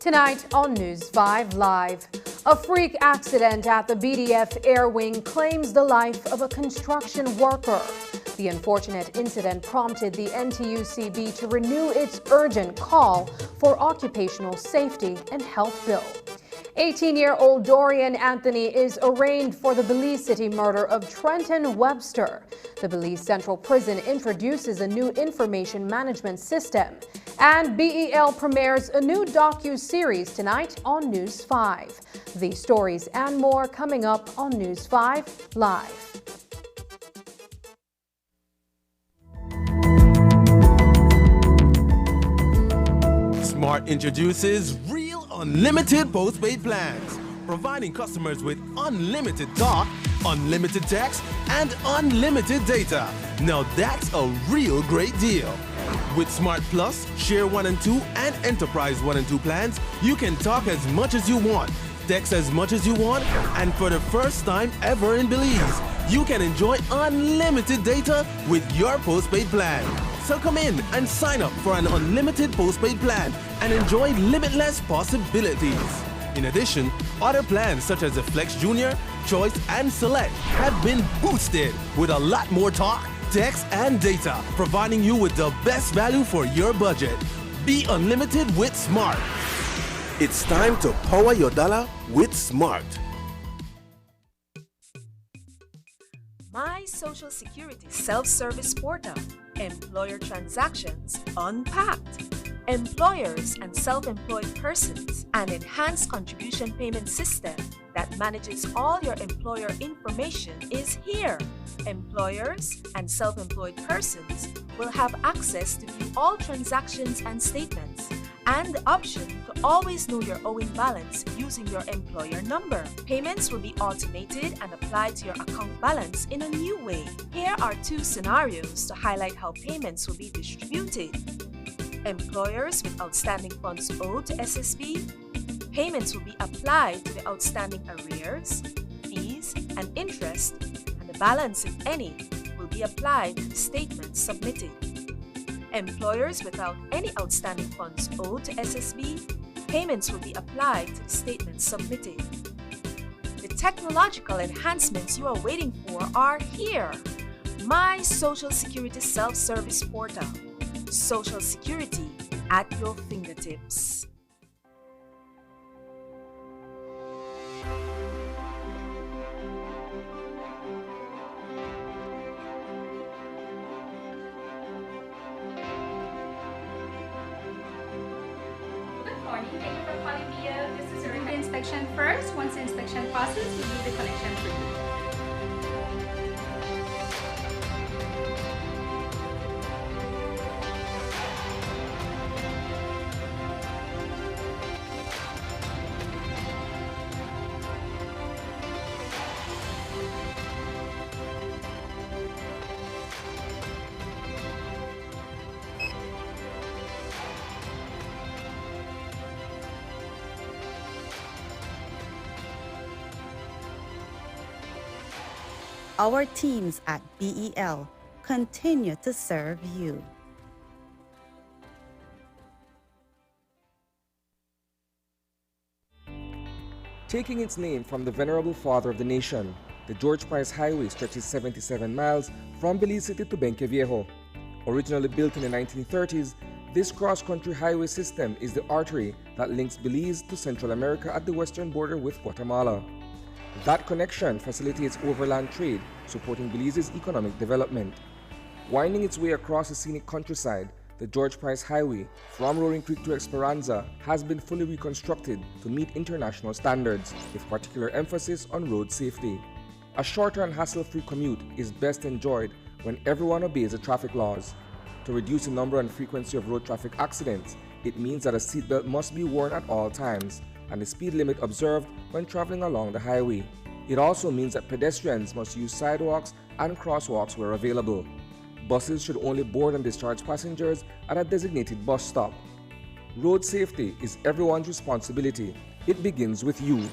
Tonight on News 5 Live, a freak accident at the BDF Air Wing claims the life of a construction worker. The unfortunate incident prompted the NTUCB to renew its urgent call for occupational safety and health bill. 18-year-old Dorian Anthony is arraigned for the Belize City murder of Trenton Webster. The Belize Central Prison introduces a new information management system. And BEL premieres a new docu-series tonight on News 5. These stories and more coming up on News 5 Live. Smart introduces Real Unlimited postpaid plans, providing customers with unlimited talk, unlimited text, and unlimited data. Now that's a real great deal. With Smart Plus, Share 1 and 2, and Enterprise 1 and 2 plans, you can talk as much as you want, text as much as you want, and for the first time ever in Belize, you can enjoy unlimited data with your postpaid plan. So come in and sign up for an unlimited postpaid plan and enjoy limitless possibilities. In addition, other plans such as the Flex Junior, Choice, and Select have been boosted with a lot more talk, text, and data, providing you with the best value for your budget. Be unlimited with Smart. It's time to power your dollar with Smart. My Social Security self-service portal. Employer transactions unpacked. Employers and self-employed persons. An enhanced contribution payment system that manages all your employer information is here. Employers and self-employed persons will have access to view all transactions and statements, and the option to always know your owing balance using your employer number. Payments will be automated and applied to your account balance in a new way. Here are 2 scenarios to highlight how payments will be distributed. Employers with outstanding funds owed to SSB, payments will be applied to the outstanding arrears, fees, and interest, and the balance, if any, will be applied to the statements submitted. Employers without any outstanding funds owed to SSB, payments will be applied to the statements submitted. The technological enhancements you are waiting for are here. My Social Security self-service portal. Social Security at your fingertips. Inspection first. Once the inspection passes, we do the connection for you. Our teams at BEL continue to serve you. Taking its name from the venerable father of the nation, the George Price Highway stretches 77 miles from Belize City to Benqueviejo. Originally built in the 1930s, this cross-country highway system is the artery that links Belize to Central America at the western border with Guatemala. That connection facilitates overland trade, supporting Belize's economic development. Winding its way across the scenic countryside, the George Price Highway from Roaring Creek to Esperanza has been fully reconstructed to meet international standards, with particular emphasis on road safety. A shorter and hassle-free commute is best enjoyed when everyone obeys the traffic laws. To reduce the number and frequency of road traffic accidents, it means that a seatbelt must be worn at all times, and the speed limit observed when traveling along the highway. It also means that pedestrians must use sidewalks and crosswalks where available. Buses should only board and discharge passengers at a designated bus stop. Road safety is everyone's responsibility. It begins with you.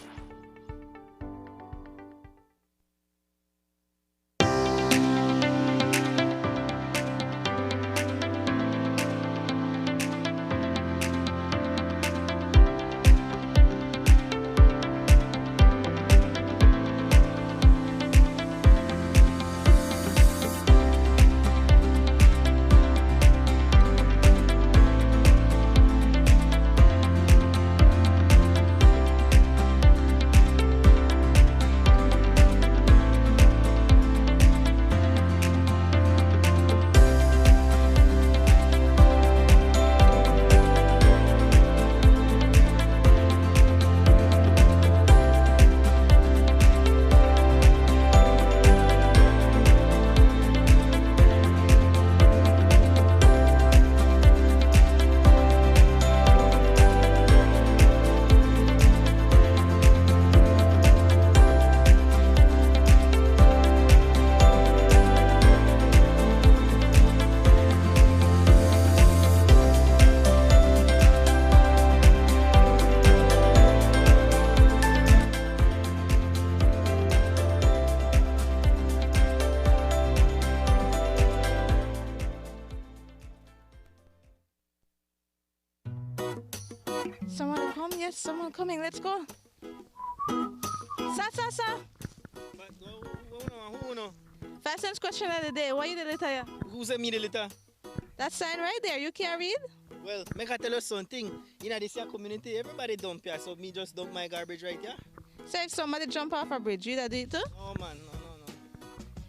Someone come? Yes, someone coming. Let's go. Sa. Who no? Fastest question of the day. Why you the letter here? Who sent me the letter? That sign right there. You can't read? Well, make I tell you something. In this here community, everybody dump here, so me just dump my garbage right here. So if somebody jump off a bridge, you do it too? No, man, no.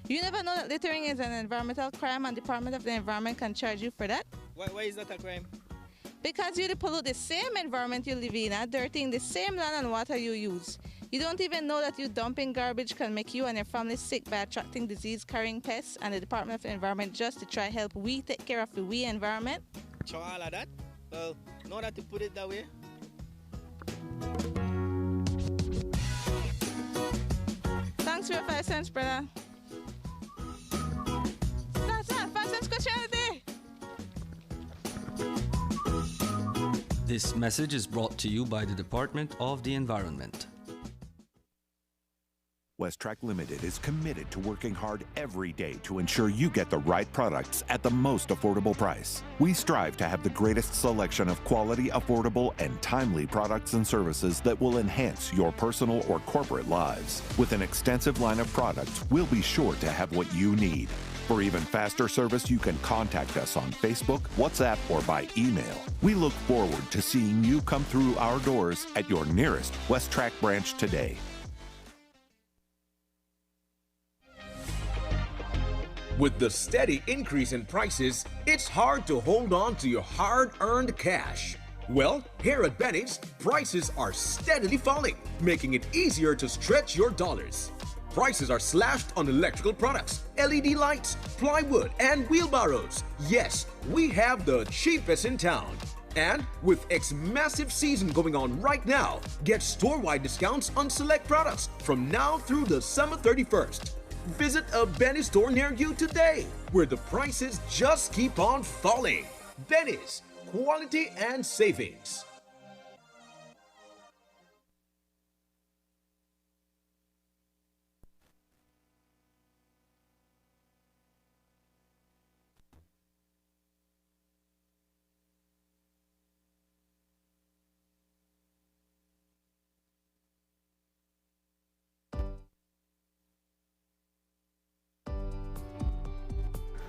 You never know that littering is an environmental crime and Department of the Environment can charge you for that? Why is that a crime? Because you pollute the same environment you live in, dirtying the same land and water you use. You don't even know that you dumping garbage can make you and your family sick by attracting disease-carrying pests, and the Department of the Environment just to try help we take care of the we environment? So all of that? Well, now that you put it that way. Thanks for your 5 cents, brother. That's not 5 cents Christianity. This message is brought to you by the Department of the Environment. Westtrack Limited is committed to working hard every day to ensure you get the right products at the most affordable price. We strive to have the greatest selection of quality, affordable, and timely products and services that will enhance your personal or corporate lives. With an extensive line of products, we'll be sure to have what you need. For even faster service, you can contact us on Facebook, WhatsApp, or by email. We look forward to seeing you come through our doors at your nearest Westtrack branch today. With the steady increase in prices, it's hard to hold on to your hard-earned cash. Well, here at Benny's, prices are steadily falling, making it easier to stretch your dollars. Prices are slashed on electrical products, LED lights, plywood, and wheelbarrows. Yes, we have the cheapest in town. And with X massive season going on right now, get store-wide discounts on select products from now through the summer 31st. Visit a Benny's store near you today, where the prices just keep on falling. Benny's, quality and savings.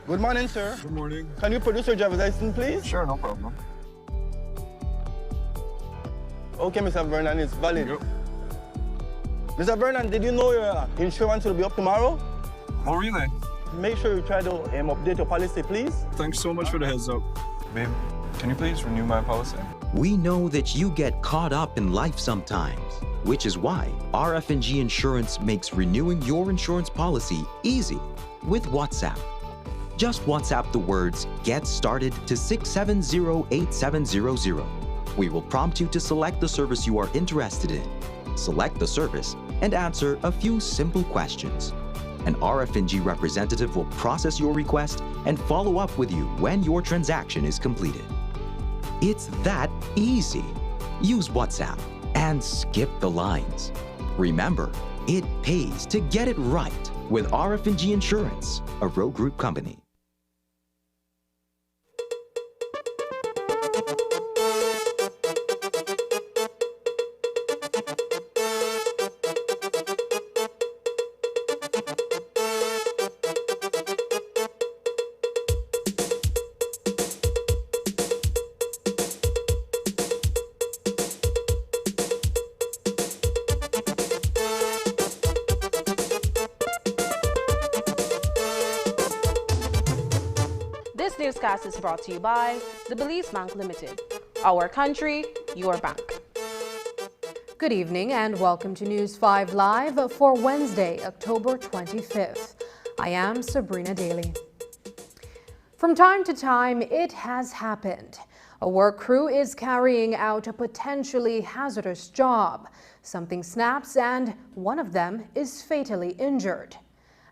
Good morning, sir. Good morning. Can you produce your driver's license, please? Sure, no problem. Okay, Mr. Vernon, it's valid. Yep. Mr. Vernon, did you know your insurance will be up tomorrow? Oh, really? Make sure you try to update your policy, please. Thanks so much for the heads up. Babe, can you please renew my policy? We know that you get caught up in life sometimes, which is why RF&G Insurance makes renewing your insurance policy easy with WhatsApp. Just WhatsApp the words "Get Started" to 670-8700. We will prompt you to select the service you are interested in, select the service, and answer a few simple questions. An RF&G representative will process your request and follow up with you when your transaction is completed. It's that easy. Use WhatsApp and skip the lines. Remember, it pays to get it right with RF&G Insurance, a Row Group company. This newscast is brought to you by the Belize Bank Limited. Our country, your bank. Good evening and welcome to News 5 Live for Wednesday, October 25th. I am Sabrina Daly. From time to time, it has happened. A work crew is carrying out a potentially hazardous job. Something snaps and one of them is fatally injured.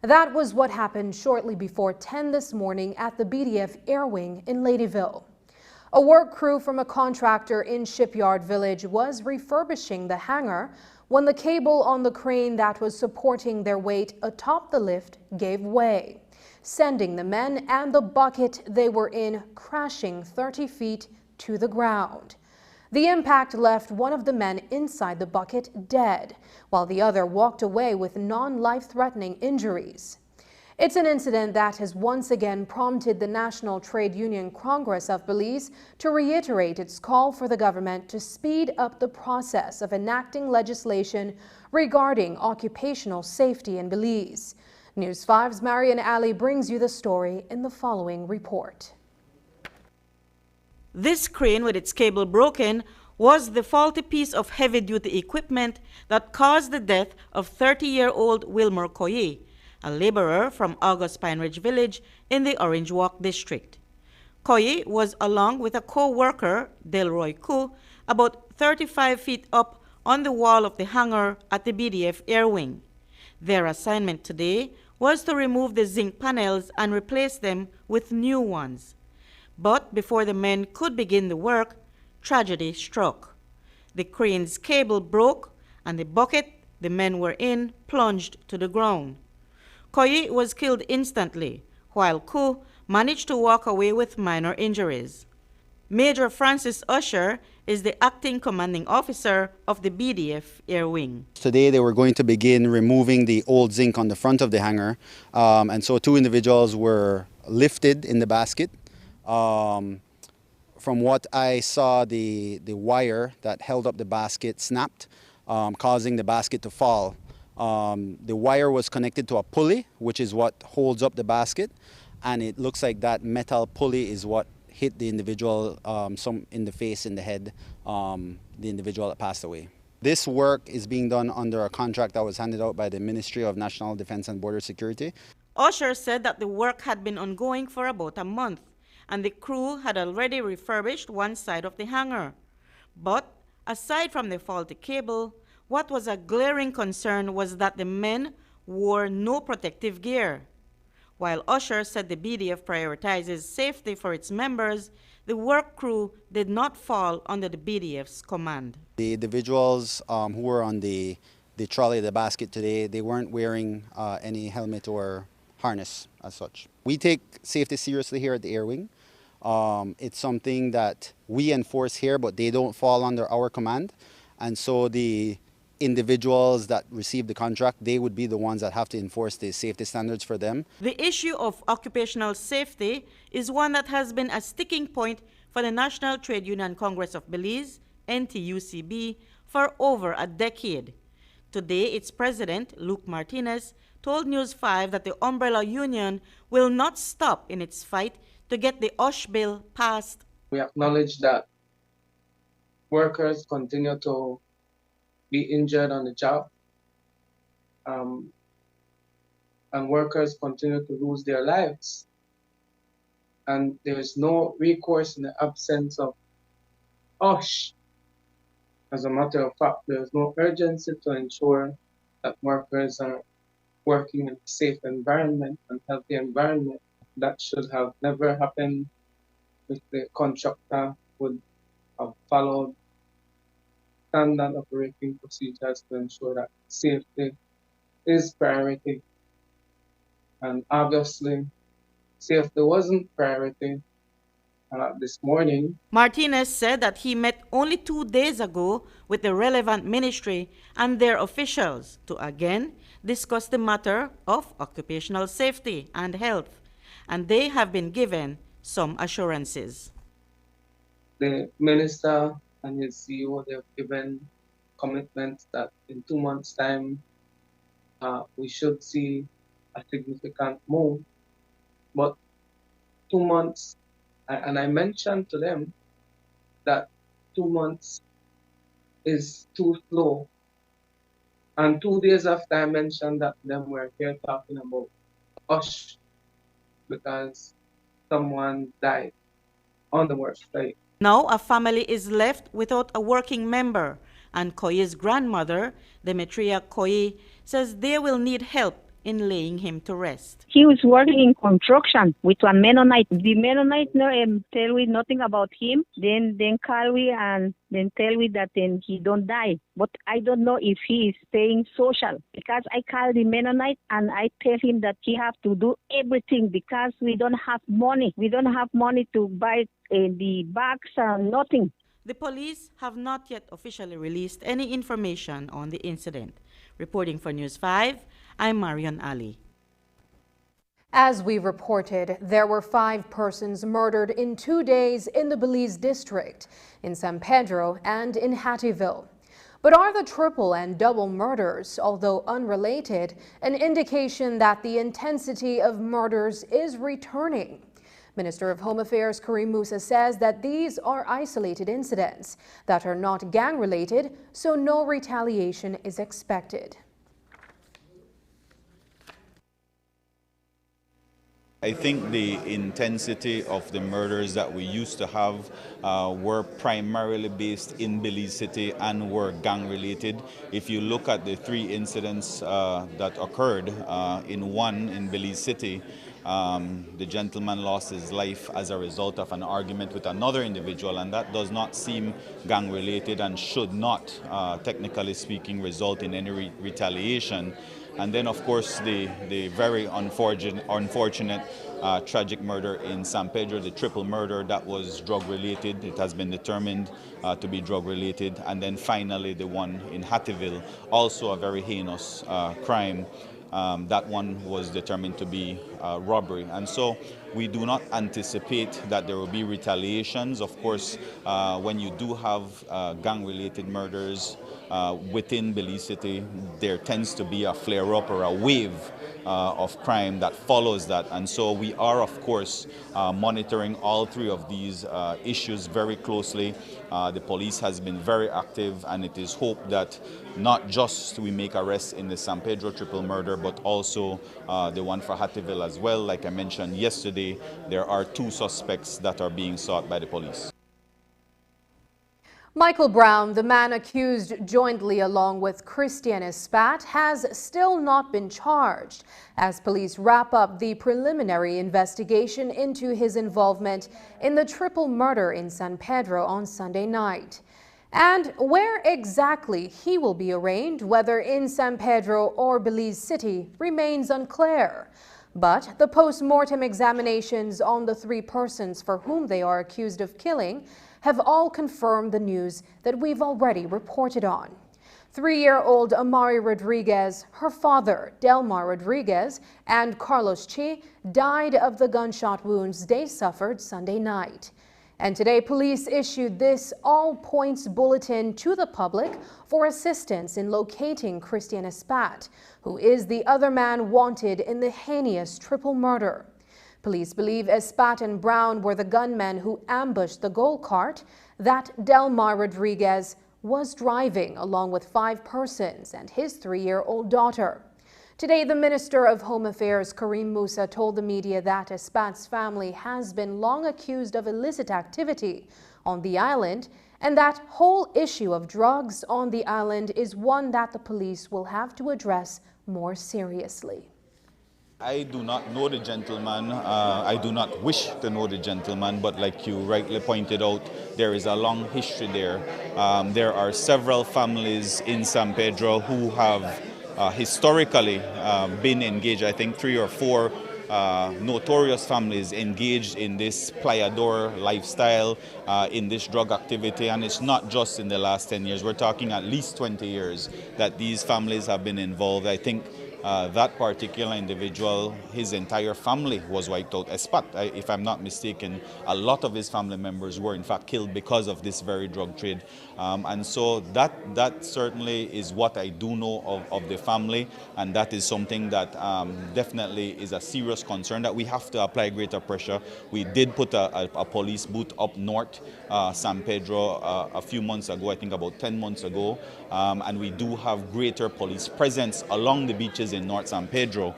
That was what happened shortly before 10 this morning at the BDF Air Wing in Ladyville. A work crew from a contractor in Shipyard Village was refurbishing the hangar when the cable on the crane that was supporting their weight atop the lift gave way, sending the men and the bucket they were in crashing 30 feet to the ground. The impact left one of the men inside the bucket dead, while the other walked away with non-life-threatening injuries. It's an incident that has once again prompted the National Trade Union Congress of Belize to reiterate its call for the government to speed up the process of enacting legislation regarding occupational safety in Belize. News 5's Marian Ali brings you the story in the following report. This crane, with its cable broken, was the faulty piece of heavy-duty equipment that caused the death of 30-year-old Wilmer Koye, a laborer from August Pine Ridge Village in the Orange Walk district. Koye was along with a co-worker, Delroy Koo, about 35 feet up on the wall of the hangar at the BDF Air Wing. Their assignment today was to remove the zinc panels and replace them with new ones. But before the men could begin the work, tragedy struck. The crane's cable broke and the bucket the men were in plunged to the ground. Koye was killed instantly, while Koo managed to walk away with minor injuries. Major Francis Usher is the acting commanding officer of the BDF Air Wing. Today they were going to begin removing the old zinc on the front of the hangar, and so two individuals were lifted in the basket. From what I saw, the wire that held up the basket snapped, causing the basket to fall. The wire was connected to a pulley, which is what holds up the basket, and it looks like that metal pulley is what hit the individual, some in the face, in the head, the individual that passed away. This work is being done under a contract that was handed out by the Ministry of National Defense and Border Security. Usher said that the work had been ongoing for about a month, and the crew had already refurbished one side of the hangar. But aside from the faulty cable, what was a glaring concern was that the men wore no protective gear. While Usher said the BDF prioritizes safety for its members, the work crew did not fall under the BDF's command. The individuals who were on the trolley, the basket today, they weren't wearing any helmet or harness as such. We take safety seriously here at the Air Wing. It's something that we enforce here, but they don't fall under our command. And so the individuals that receive the contract, they would be the ones that have to enforce the safety standards for them. The issue of occupational safety is one that has been a sticking point for the National Trade Union Congress of Belize, NTUCB, for over a decade. Today, its president, Luke Martinez, told News 5 that the umbrella union will not stop in its fight to get the OSH bill passed. We acknowledge that workers continue to be injured on the job, and workers continue to lose their lives. And there is no recourse in the absence of OSH. As a matter of fact, there is no urgency to ensure that workers are working in a safe environment and healthy environment. That should have never happened if the contractor would have followed standard operating procedures to ensure that safety is priority. And obviously, safety wasn't priority this morning. Martinez said that he met only 2 days ago with the relevant ministry and their officials to again discuss the matter of occupational safety and health, and they have been given some assurances. The minister and his CEO, they have given commitments that in 2 months' time, we should see a significant move. But 2 months, and I mentioned to them that 2 months is too slow. And 2 days after I mentioned that to them, we're here talking about OSH because someone died on the work site. Now a family is left without a working member, and Koye's grandmother, Demetria Koye, says they will need help in laying him to rest. He was working in construction with a Mennonite. The Mennonite tell we nothing about him. Then call we and then tell we that then he don't die. But I don't know if he is staying social because I call the Mennonite and I tell him that he have to do everything because we don't have money. We don't have money to buy the bags and nothing. The police have not yet officially released any information on the incident. Reporting for News 5, I'm Marian Ali. As we reported, there were 5 persons murdered in 2 days in the Belize district, in San Pedro and in Hattieville. But are the triple and double murders, although unrelated, an indication that the intensity of murders is returning? Minister of Home Affairs Karim Musa says that these are isolated incidents that are not gang-related, so no retaliation is expected. I think the intensity of the murders that we used to have were primarily based in Belize City and were gang-related. If you look at the 3 incidents that occurred, in one in Belize City, the gentleman lost his life as a result of an argument with another individual, and that does not seem gang-related and should not, technically speaking, result in any retaliation. And then, of course, the very unfortunate tragic murder in San Pedro, the triple murder that was drug-related. It has been determined to be drug-related. And then finally, the one in Hattieville, also a very heinous crime. That one was determined to be robbery. And so we do not anticipate that there will be retaliations. Of course, when you do have gang-related murders within Belize City, there tends to be a flare-up or a wave of crime that follows that. And so we are, of course, monitoring all 3 of these issues very closely. The police has been very active, and it is hoped that not just we make arrests in the San Pedro triple murder, but also the one for Hattieville as well. Like I mentioned yesterday, there are 2 suspects that are being sought by the police. Michael Brown, the man accused jointly along with Christian Espat, has still not been charged as police wrap up the preliminary investigation into his involvement in the triple murder in San Pedro on Sunday night. And where exactly he will be arraigned, whether in San Pedro or Belize City, remains unclear. But the post-mortem examinations on the 3 persons for whom they are accused of killing have all confirmed the news that we've already reported on. 3-year-old Amari Rodriguez, her father, Delmar Rodriguez, and Carlos Chi died of the gunshot wounds they suffered Sunday night. And today, police issued this all-points bulletin to the public for assistance in locating Christian Espat, who is the other man wanted in the heinous triple murder. Police believe Espat and Brown were the gunmen who ambushed the gold cart that Delmar Rodriguez was driving along with 5 persons and his 3-year-old daughter. Today, the Minister of Home Affairs, Karim Musa, told the media that Espat's family has been long accused of illicit activity on the island, and that whole issue of drugs on the island is one that the police will have to address more seriously. I do not know the gentleman. I do not wish to know the gentleman, but like you rightly pointed out, there is a long history there. There are several families in San Pedro who have historically been engaged. I think 3 or 4 notorious families engaged in this playador lifestyle, in this drug activity, and it's not just in the last 10 years. We're talking at least 20 years that these families have been involved. I think that particular individual, his entire family was wiped out. Espat, if I'm not mistaken, a lot of his family members were in fact killed because of this very drug trade. And so that certainly is what I do know of the family, and that is something that definitely is a serious concern that we have to apply greater pressure. We did put a police boot up north, San Pedro, a few months ago, I think about 10 months ago, and we do have greater police presence along the beaches in North San Pedro,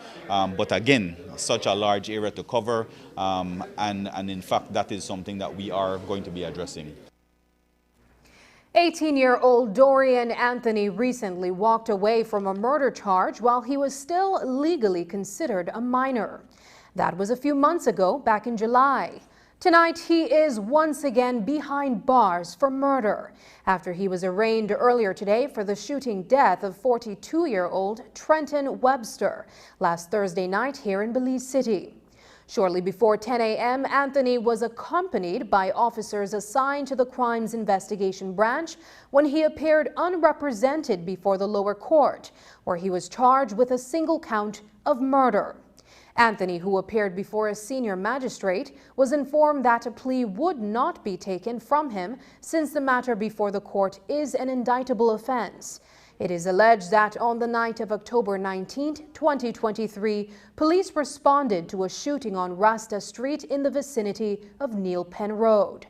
but again, such a large area to cover, and in fact that is something that we are going to be addressing. 18-year-old Dorian Anthony recently walked away from a murder charge while he was still legally considered a minor. That was a few months ago, back in July. Tonight, he is once again behind bars for murder after he was arraigned earlier today for the shooting death of 42-year-old Trenton Webster last Thursday night here in Belize City. Shortly before 10 a.m., Anthony was accompanied by officers assigned to the Crimes Investigation Branch when he appeared unrepresented before the lower court, where he was charged with a single count of murder. Anthony, who appeared before a senior magistrate, was informed that a plea would not be taken from him since the matter before the court is an indictable offense. It is alleged that on the night of October 19, 2023, police responded to a shooting on Rasta Street in the vicinity of Neil Penn Road.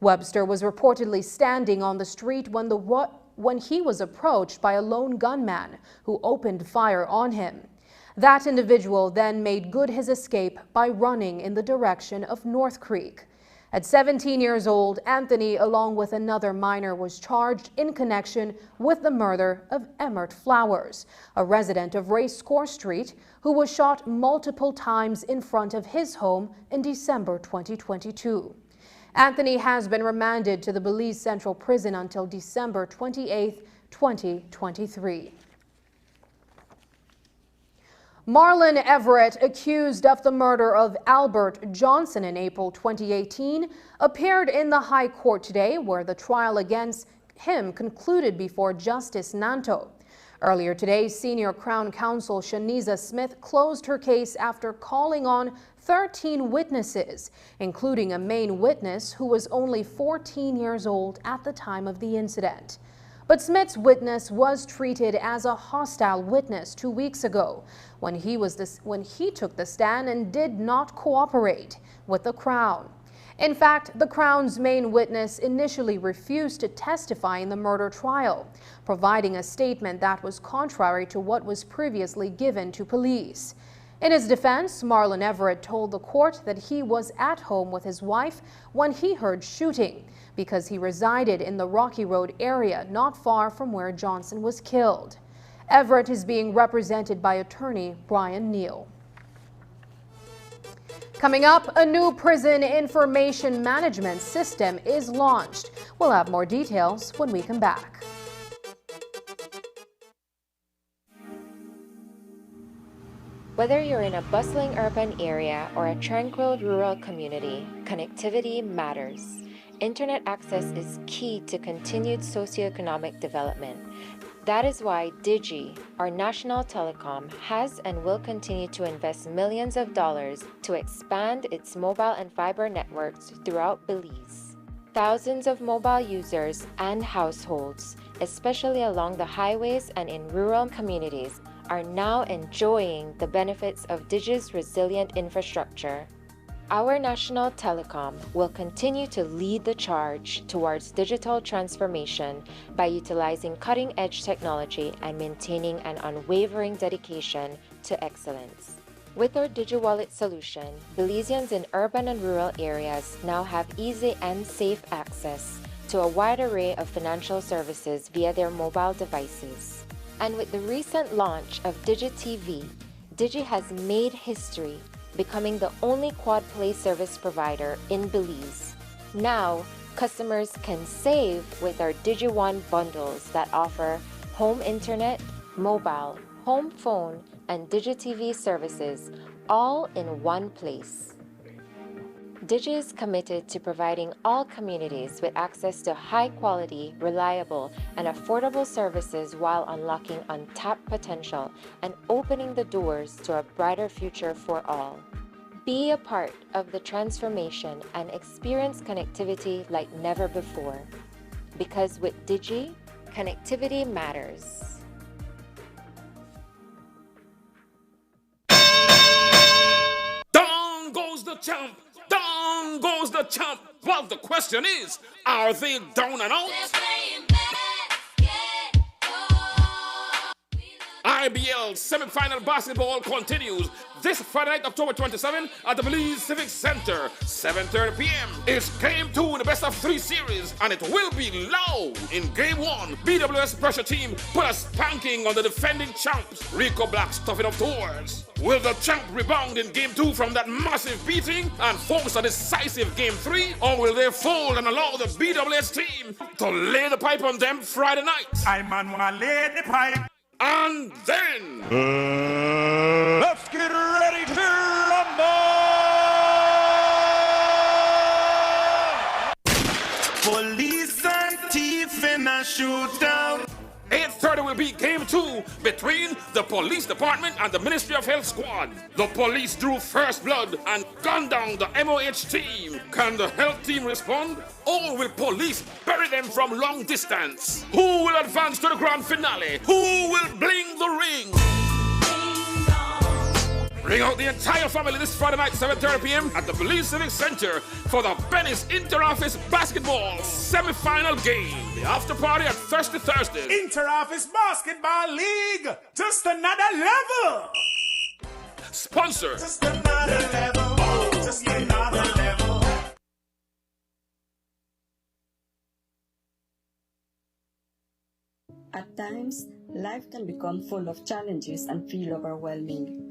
Webster was reportedly standing on the street when he was approached by a lone gunman who opened fire on him. That individual then made good his escape by running in the direction of North Creek. At 17 years old, Anthony, along with another minor, was charged in connection with the murder of Emmert Flowers, a resident of Racecourse Street, who was shot multiple times in front of his home in December 2022. Anthony has been remanded to the Belize Central Prison until December 28, 2023. Marlon Everett, accused of the murder of Albert Johnson in April 2018, appeared in the High Court today, where the trial against him concluded before Justice Nanto. Earlier today, senior Crown Counsel Shaniza Smith closed her case after calling on 13 witnesses, including a main witness who was only 14 years old at the time of the incident. But Smith's witness was treated as a hostile witness 2 weeks ago when he took the stand and did not cooperate with the Crown. In fact, the Crown's main witness initially refused to testify in the murder trial, providing a statement that was contrary to what was previously given to police. In his defense, Marlon Everett told the court that he was at home with his wife when he heard shooting, because he resided in the Rocky Road area not far from where Johnson was killed. Everett is being represented by attorney Brian Neal. Coming up, a new prison information management system is launched. We'll have more details when we come back. Whether you're in a bustling urban area or a tranquil rural community, connectivity matters. Internet access is key to continued socioeconomic development. That is why Digi, our national telecom, has and will continue to invest millions of dollars to expand its mobile and fiber networks throughout Belize. Thousands of mobile users and households, especially along the highways and in rural communities, are now enjoying the benefits of Digi's resilient infrastructure. Our national telecom will continue to lead the charge towards digital transformation by utilizing cutting-edge technology and maintaining an unwavering dedication to excellence. With our DigiWallet solution, Belizeans in urban and rural areas now have easy and safe access to a wide array of financial services via their mobile devices. And with the recent launch of DigiTV, Digi has made history, becoming the only quad play service provider in Belize. Now, customers can save with our DigiOne bundles that offer home internet, mobile, home phone, and DigiTV services all in one place. Digi is committed to providing all communities with access to high-quality, reliable, and affordable services while unlocking untapped potential and opening the doors to a brighter future for all. Be a part of the transformation and experience connectivity like never before. Because with Digi, connectivity matters. Down goes the champ! Down goes the champ! Well, the question is, are they down and out? IBL semi-final basketball continues this Friday night, October 27 at the Belize Civic Center, 7:30 p.m. It's Game 2 in the best of 3 series, and it will be loud. In Game 1, BWS Pressure Team put a spanking on the defending champs, Rico Blacks toughing up tours. Will the champ rebound in Game 2 from that massive beating and force a decisive Game 3, or will they fold and allow the BWS team to lay the pipe on them Friday night? I man wanna lay the pipe. And then let's get ready to rumble! Police and thief in a shootout. 8:30 will be game 2 between the police department and the Ministry of Health squad. The police drew first blood and gunned down the MOH team. Can the health team respond? Or will police bury them from long distance? Who will advance to the grand finale? Who will bling the ring? Bring out the entire family this Friday night, 7:30 p.m. at the Belize Civic Center for the Benny's Inter-Office Basketball semi-final game. The after party at Thursday. Inter-Office Basketball League, just another level. Sponsor. Just another level. Just another level. At times, life can become full of challenges and feel overwhelming.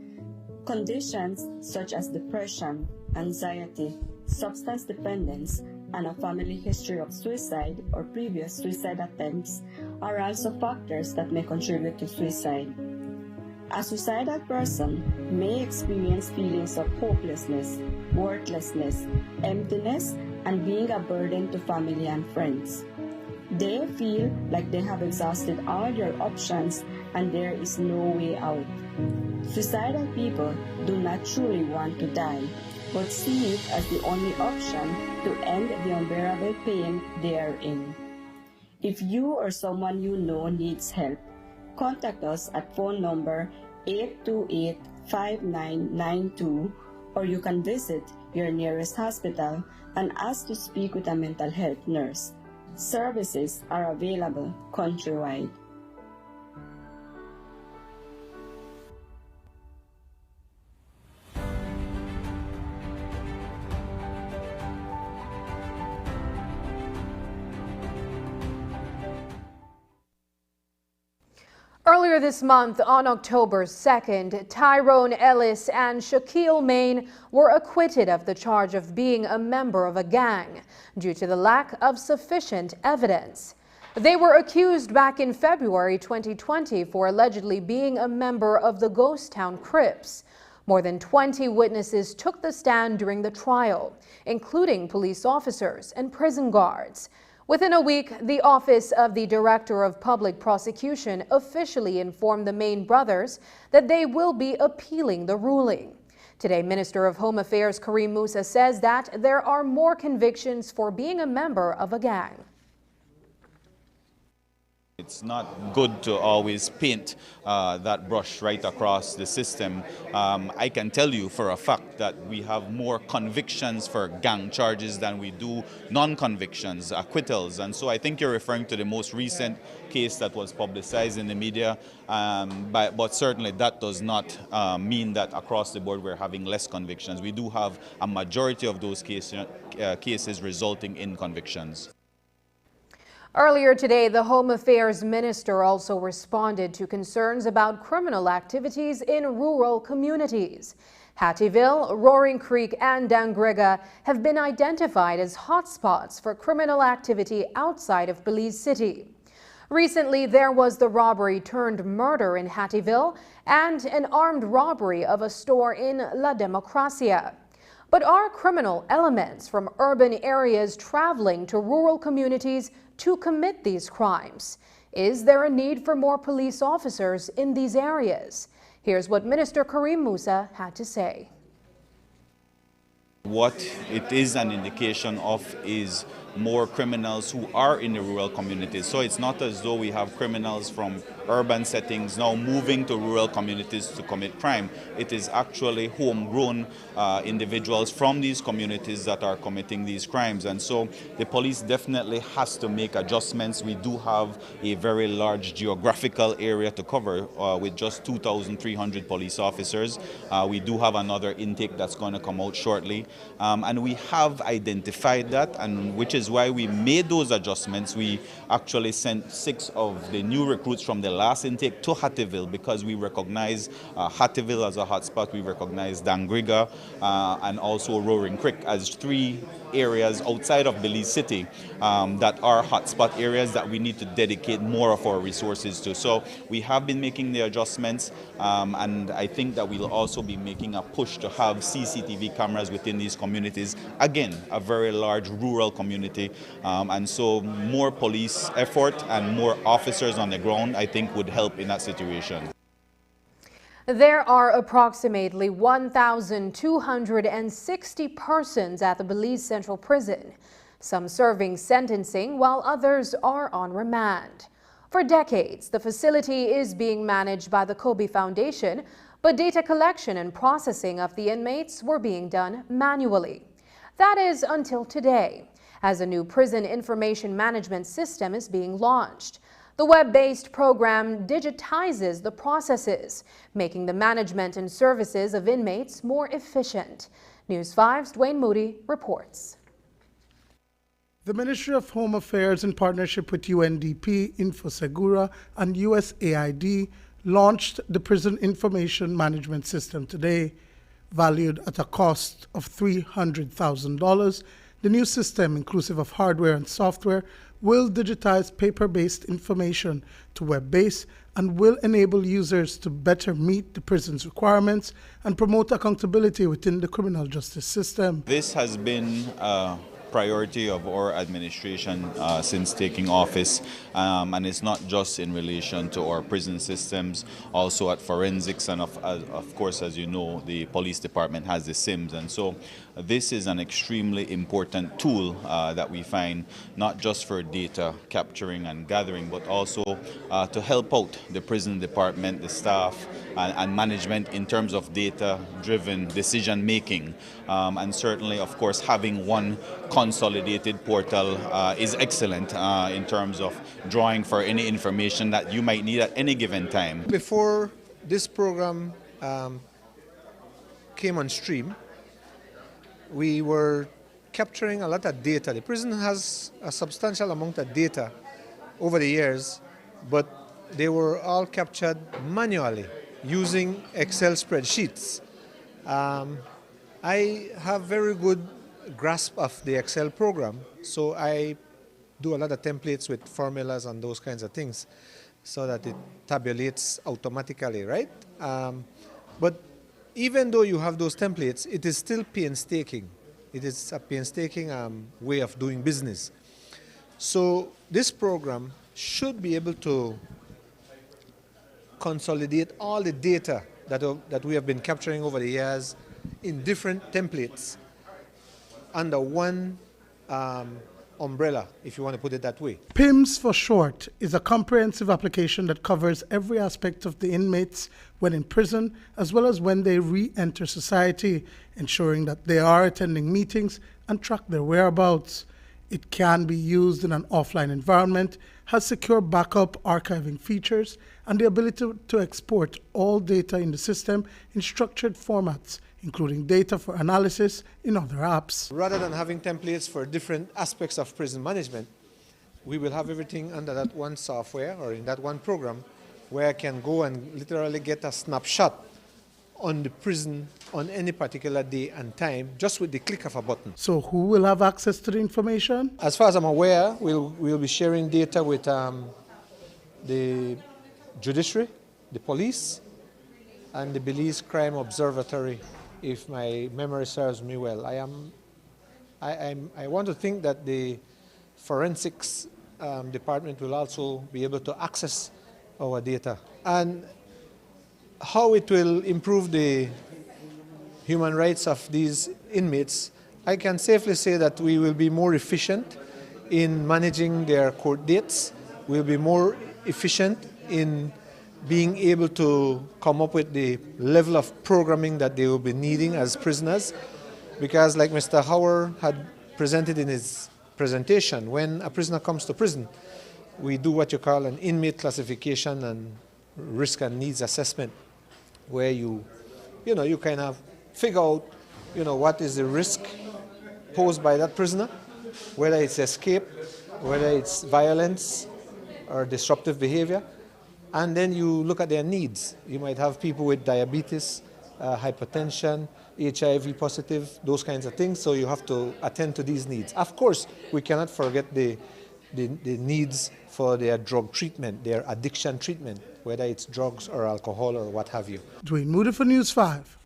Conditions such as depression, anxiety, substance dependence, and a family history of suicide or previous suicide attempts are also factors that may contribute to suicide. A suicidal person may experience feelings of hopelessness, worthlessness, emptiness, and being a burden to family and friends. They feel like they have exhausted all their options and there is no way out. Suicidal people do not truly want to die, but see it as the only option to end the unbearable pain they are in. If you or someone you know needs help, contact us at phone number 828-5992, or you can visit your nearest hospital and ask to speak with a mental health nurse. Services are available countrywide. Earlier this month, on October 2nd, Tyrone Ellis and Shaquille Maine were acquitted of the charge of being a member of a gang due to the lack of sufficient evidence. They were accused back in February 2020 for allegedly being a member of the Ghost Town Crips. More than 20 witnesses took the stand during the trial, including police officers and prison guards. Within a week, the Office of the Director of Public Prosecution officially informed the Maine brothers that they will be appealing the ruling. Today, Minister of Home Affairs Kareem Musa says that there are more convictions for being a member of a gang. It's not good to always paint that brush right across the system. I can tell you for a fact that we have more convictions for gang charges than we do non-convictions, acquittals. And so I think you're referring to the most recent case that was publicized in the media. But certainly that does not mean that across the board we're having less convictions. We do have a majority of those cases resulting in convictions. Earlier today, the Home Affairs Minister also responded to concerns about criminal activities in rural communities. Hattieville, Roaring Creek, and Dangriga have been identified as hotspots for criminal activity outside of Belize City. Recently, there was the robbery turned murder in Hattieville and an armed robbery of a store in La Democracia. But are criminal elements from urban areas traveling to rural communities to commit these crimes? Is there a need for more police officers in these areas? Here's what Minister Kareem Musa had to say. What it is an indication of is more criminals who are in the rural communities. So it's not as though we have criminals from urban settings now moving to rural communities to commit crime. It is actually homegrown individuals from these communities that are committing these crimes. And so the police definitely has to make adjustments. We do have a very large geographical area to cover with just 2,300 police officers. We do have another intake that's going to come out shortly. And we have identified that, and which is why we made those adjustments. We actually sent 6 of the new recruits from the last intake to Hattieville because we recognize Hattieville as a hotspot. We recognize Dangriga and also Roaring Creek as 3 areas outside of Belize City that are hotspot areas that we need to dedicate more of our resources to. So we have been making the adjustments, and I think that we'll also be making a push to have CCTV cameras within these communities. Again, a very large rural community, and so more police effort and more officers on the ground, I think, would help in that situation. There are approximately 1,260 persons at the Belize Central Prison, some serving sentencing while others are on remand. For decades, the facility is being managed by the Kobe Foundation, but data collection and processing of the inmates were being done manually. That is until today, as a new prison information management system is being launched. The web-based program digitizes the processes, making the management and services of inmates more efficient. News 5's Dwayne Moody reports. The Ministry of Home Affairs, in partnership with UNDP, Infosegura, and USAID, launched the Prison Information Management System today. Valued at a cost of $300,000, the new system, inclusive of hardware and software, will digitize paper-based information to web-based and will enable users to better meet the prison's requirements and promote accountability within the criminal justice system. This has been a priority of our administration since taking office, and it's not just in relation to our prison systems, also at forensics, and of course, as you know, the police department has the SIMS, and so this is an extremely important tool that we find, not just for data capturing and gathering, but also to help out the prison department, the staff, and management in terms of data-driven decision making. And certainly, of course, having one consolidated portal is excellent in terms of drawing for any information that you might need at any given time. Before this program came on stream, we were capturing a lot of data. The prison has a substantial amount of data over the years, but they were all captured manually using Excel spreadsheets. I have very good grasp of the Excel program, so I do a lot of templates with formulas and those kinds of things so that it tabulates automatically, right? But even though you have those templates, it is still painstaking. It is a painstaking way of doing business. So this program should be able to consolidate all the data that we have been capturing over the years in different templates under one umbrella, if you want to put it that way. PIMS for short is a comprehensive application that covers every aspect of the inmates when in prison, as well as when they re-enter society, ensuring that they are attending meetings and track their whereabouts. It can be used in an offline environment, has secure backup archiving features, and the ability to export all data in the system in structured formats, including data for analysis in other apps. Rather than having templates for different aspects of prison management, we will have everything under that one software or in that one program where I can go and literally get a snapshot on the prison on any particular day and time just with the click of a button. So who will have access to the information? As far as I'm aware, we'll be sharing data with the judiciary, the police, and the Belize Crime Observatory, if my memory serves me well. I want to think that the forensics department will also be able to access our data. And how it will improve the human rights of these inmates, I can safely say that we will be more efficient in managing their court dates. We'll be more efficient in being able to come up with the level of programming that they will be needing as prisoners. Because like Mr. Howard had presented in his presentation, when a prisoner comes to prison, we do what you call an inmate classification and risk and needs assessment, where you kind of figure out, what is the risk posed by that prisoner, whether it's escape, whether it's violence or disruptive behavior, and then you look at their needs. You might have people with diabetes, hypertension, HIV positive, those kinds of things. So you have to attend to these needs. Of course, we cannot forget the needs for their drug treatment, their addiction treatment, whether it's drugs or alcohol or what have you. Dwayne Moody for News 5.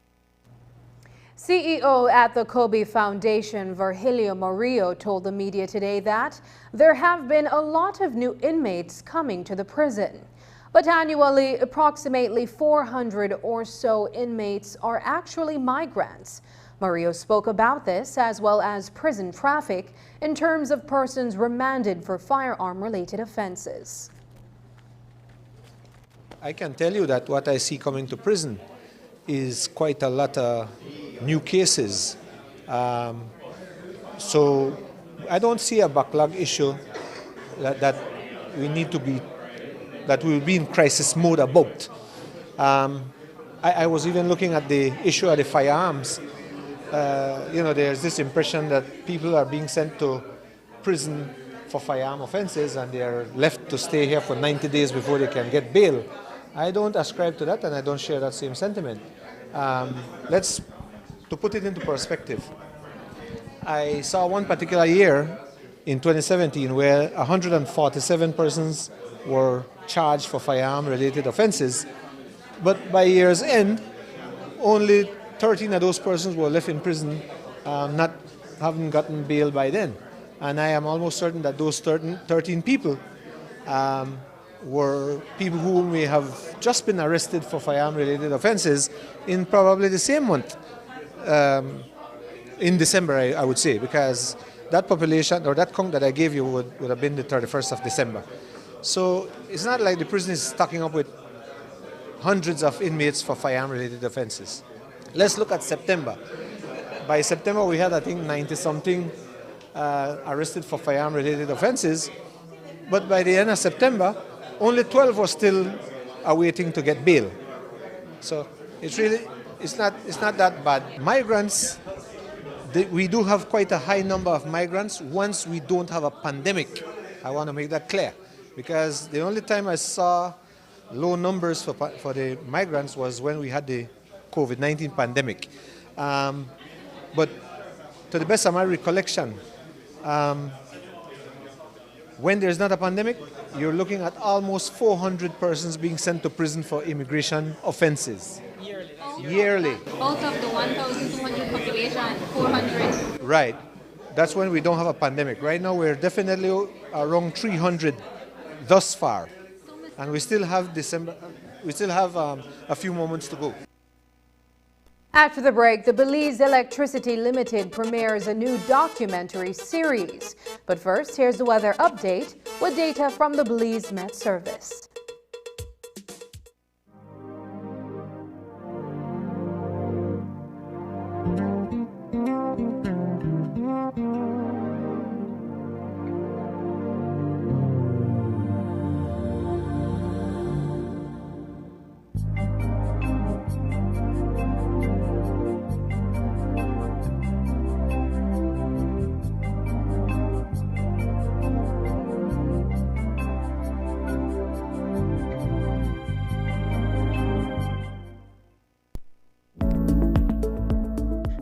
CEO at the Kobe Foundation, Virgilio Murillo, told the media today that there have been a lot of new inmates coming to the prison. But annually, approximately 400 or so inmates are actually migrants. Murillo spoke about this as well as prison traffic in terms of persons remanded for firearm-related offenses. I can tell you that what I see coming to prison is quite a lot of new cases. So I don't see a backlog issue that we need to be, that we will be in crisis mode about. I was even looking at the issue of the firearms. There's this impression that people are being sent to prison for firearm offenses and they are left to stay here for 90 days before they can get bail. I don't ascribe to that and I don't share that same sentiment. To put it into perspective, I saw one particular year in 2017 where 147 persons were charged for firearm-related offenses, but by year's end, only 13 of those persons were left in prison, haven't gotten bail by then. And I am almost certain that those 13 people were people who may have just been arrested for firearm-related offenses in probably the same month, in December, I would say, because that population, or that count that I gave you would have been the 31st of December. So it's not like the prison is stocking up with hundreds of inmates for firearm-related offenses. Let's look at September. By September, we had, I think, 90-something arrested for firearm-related offenses, but by the end of September, only 12 were still awaiting to get bail. So it's not that bad. Migrants, we do have quite a high number of migrants once we don't have a pandemic. I want to make that clear, because the only time I saw low numbers for the migrants was when we had the COVID-19 pandemic. But to the best of my recollection, when there's not a pandemic, you're looking at almost 400 persons being sent to prison for immigration offenses. Yearly. Out of the 1,200 population, 400. Right. That's when we don't have a pandemic. Right now, we're definitely around 300 thus far. And we still have a few moments to go. After the break, the Belize Electricity Limited premieres a new documentary series. But first, here's the weather update with data from the Belize Met Service.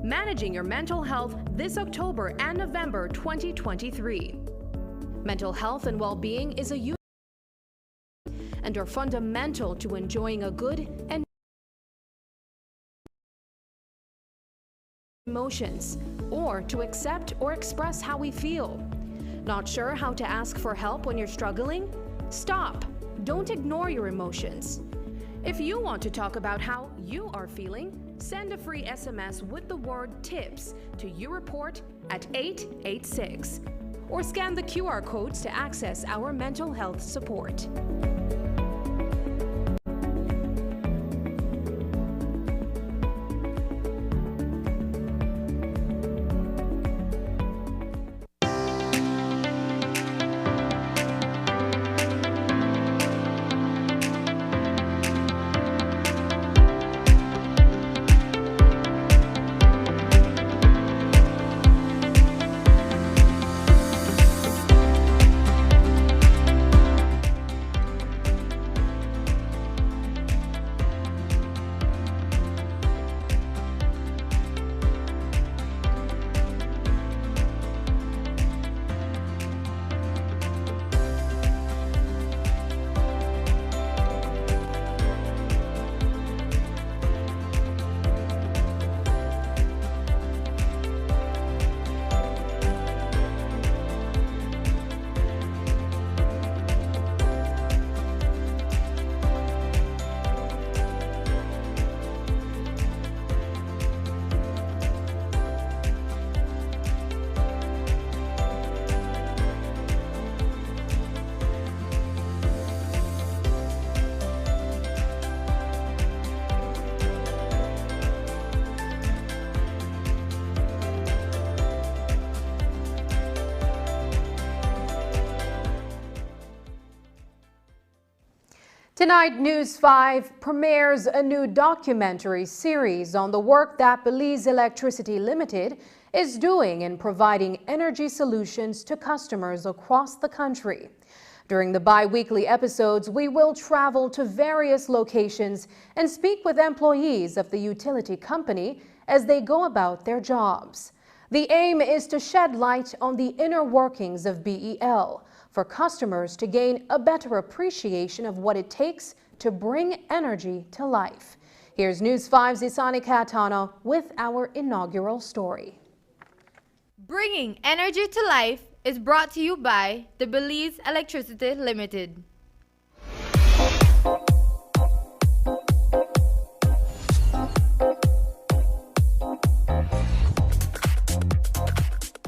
Managing your mental health this October and November 2023. Mental health and well-being is a and are fundamental to enjoying a good and emotions, or to accept or express how we feel. Not sure how to ask for help when you're struggling? Stop. Don't ignore your emotions. If you want to talk about how you are feeling, send a free SMS with the word TIPS to your report at 886 or scan the QR codes to access our mental health support. Tonight, News 5 premieres a new documentary series on the work that Belize Electricity Limited is doing in providing energy solutions to customers across the country. During the bi-weekly episodes, we will travel to various locations and speak with employees of the utility company as they go about their jobs. The aim is to shed light on the inner workings of BEL for customers to gain a better appreciation of what it takes to bring energy to life. Here's News 5's Isani Katana with our inaugural story. Bringing energy to life is brought to you by the Belize Electricity Limited.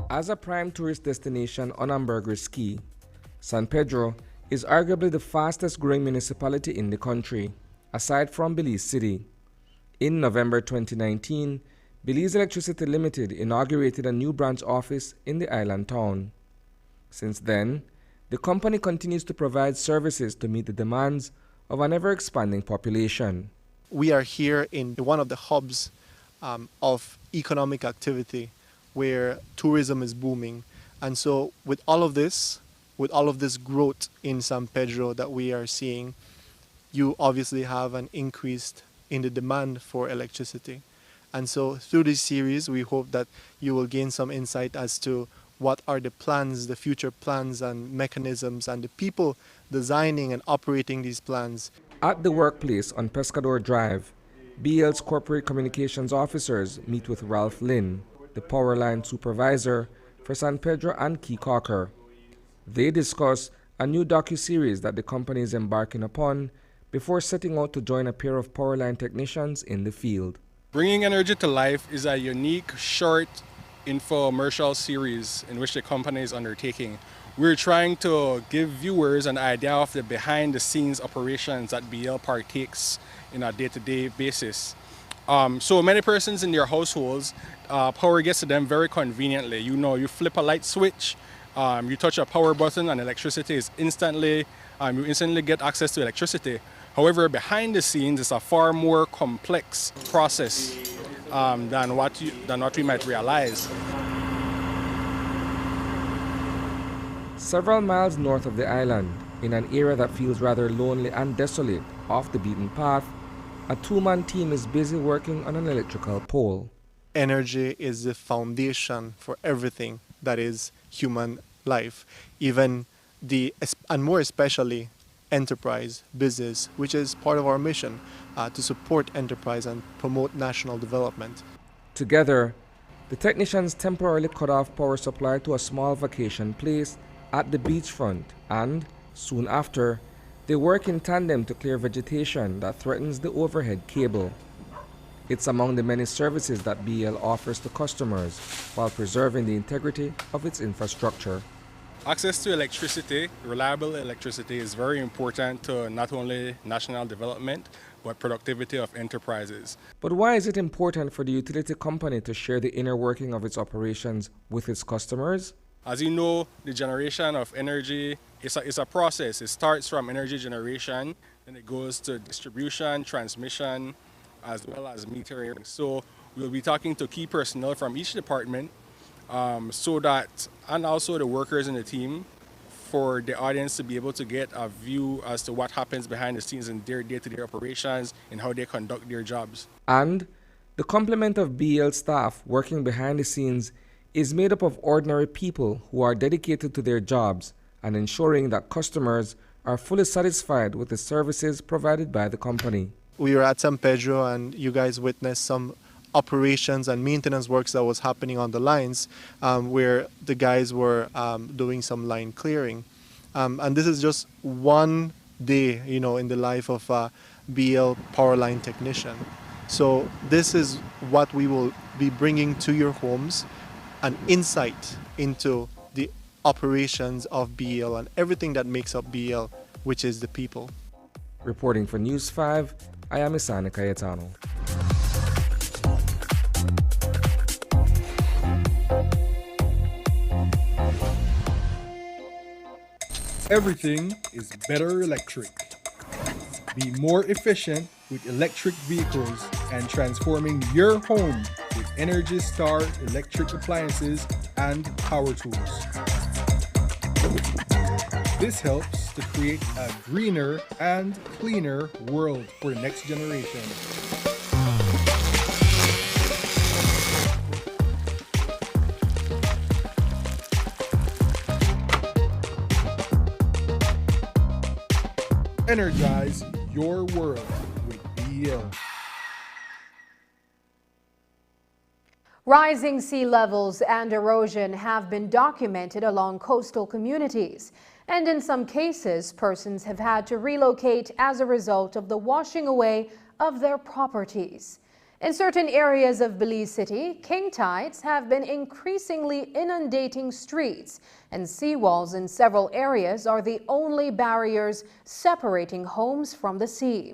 As a prime tourist destination on Ambergris Key, San Pedro is arguably the fastest growing municipality in the country, aside from Belize City. In November 2019, Belize Electricity Limited inaugurated a new branch office in the island town. Since then, the company continues to provide services to meet the demands of an ever-expanding population. We are here in one of the hubs of economic activity where tourism is booming. And so with all of this growth in San Pedro that we are seeing, you obviously have an increase in the demand for electricity. And so through this series, we hope that you will gain some insight as to what are the plans, the future plans and mechanisms, and the people designing and operating these plans. At the workplace on Pescador Drive, BEL's corporate communications officers meet with Ralph Lynn, the power line supervisor for San Pedro and Key Cocker. They discuss a new docu-series that the company is embarking upon before setting out to join a pair of power line technicians in the field. Bringing Energy to Life is a unique, short infomercial series in which the company is undertaking. We're trying to give viewers an idea of the behind-the-scenes operations that BEL partakes in a day-to-day basis. So many persons in their households, power gets to them very conveniently. You flip a light switch, you touch a power button and electricity is instantly, you instantly get access to electricity. However, behind the scenes, it's a far more complex process than what we might realize. Several miles north of the island, in an area that feels rather lonely and desolate off the beaten path, a two-man team is busy working on an electrical pole. Energy is the foundation for everything that is human life, even and more especially enterprise, business, which is part of our mission to support enterprise and promote national development. Together, the technicians temporarily cut off power supply to a small vacation place at the beachfront, and soon after, they work in tandem to clear vegetation that threatens the overhead cable. It's among the many services that BEL offers to customers while preserving the integrity of its infrastructure. Access to electricity, reliable electricity, is very important to not only national development, but productivity of enterprises. But why is it important for the utility company to share the inner working of its operations with its customers? As you know, the generation of energy is a process. It starts from energy generation, then it goes to distribution, transmission, as well as metering. So we'll be talking to key personnel from each department and also the workers in the team, for the audience to be able to get a view as to what happens behind the scenes in their day-to-day operations and how they conduct their jobs. And the complement of BEL staff working behind the scenes is made up of ordinary people who are dedicated to their jobs and ensuring that customers are fully satisfied with the services provided by the company. We were at San Pedro and you guys witnessed some operations and maintenance works that was happening on the lines where the guys were doing some line clearing. And this is just one day, in the life of a BEL power line technician. So this is what we will be bringing to your homes, an insight into the operations of BEL and everything that makes up BEL, which is the people. Reporting for News 5, I am Isani Cayetano. Everything is better electric. Be more efficient with electric vehicles and transforming your home with Energy Star electric appliances and power tools. This helps to create a greener and cleaner world for the next generation. Energize your world with BEL. Rising sea levels and erosion have been documented along coastal communities, and in some cases, persons have had to relocate as a result of the washing away of their properties. In certain areas of Belize City, king tides have been increasingly inundating streets, and seawalls in several areas are the only barriers separating homes from the sea.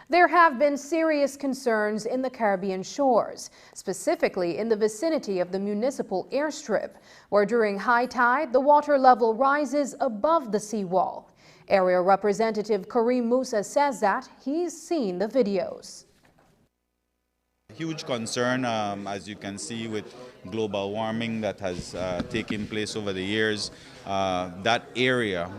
There have been serious concerns in the Caribbean shores, specifically in the vicinity of the municipal airstrip, where during high tide, the water level rises above the seawall. Area Representative Kareem Musa says that he's seen the videos. Huge concern, as you can see, with global warming that has taken place over the years. That area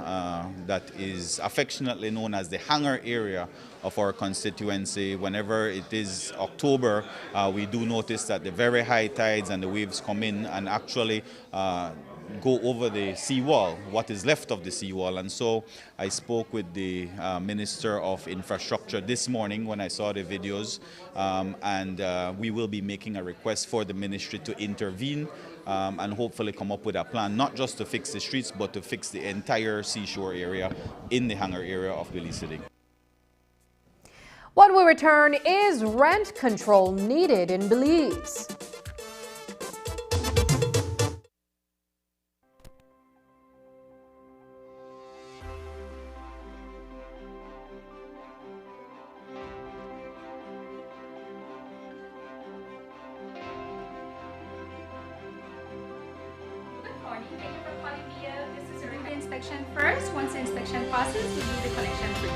that is affectionately known as the hangar area of our constituency, whenever it is October, we do notice that the very high tides and the waves come in and actually go over the seawall, what is left of the seawall. And so I spoke with the Minister of Infrastructure this morning when I saw the videos, and we will be making a request for the ministry to intervene and hopefully come up with a plan, not just to fix the streets, but to fix the entire seashore area in the hangar area of Belize City. When we return, is rent control needed in Belize? Inspection first. Once the inspection passes, we do the connection for you.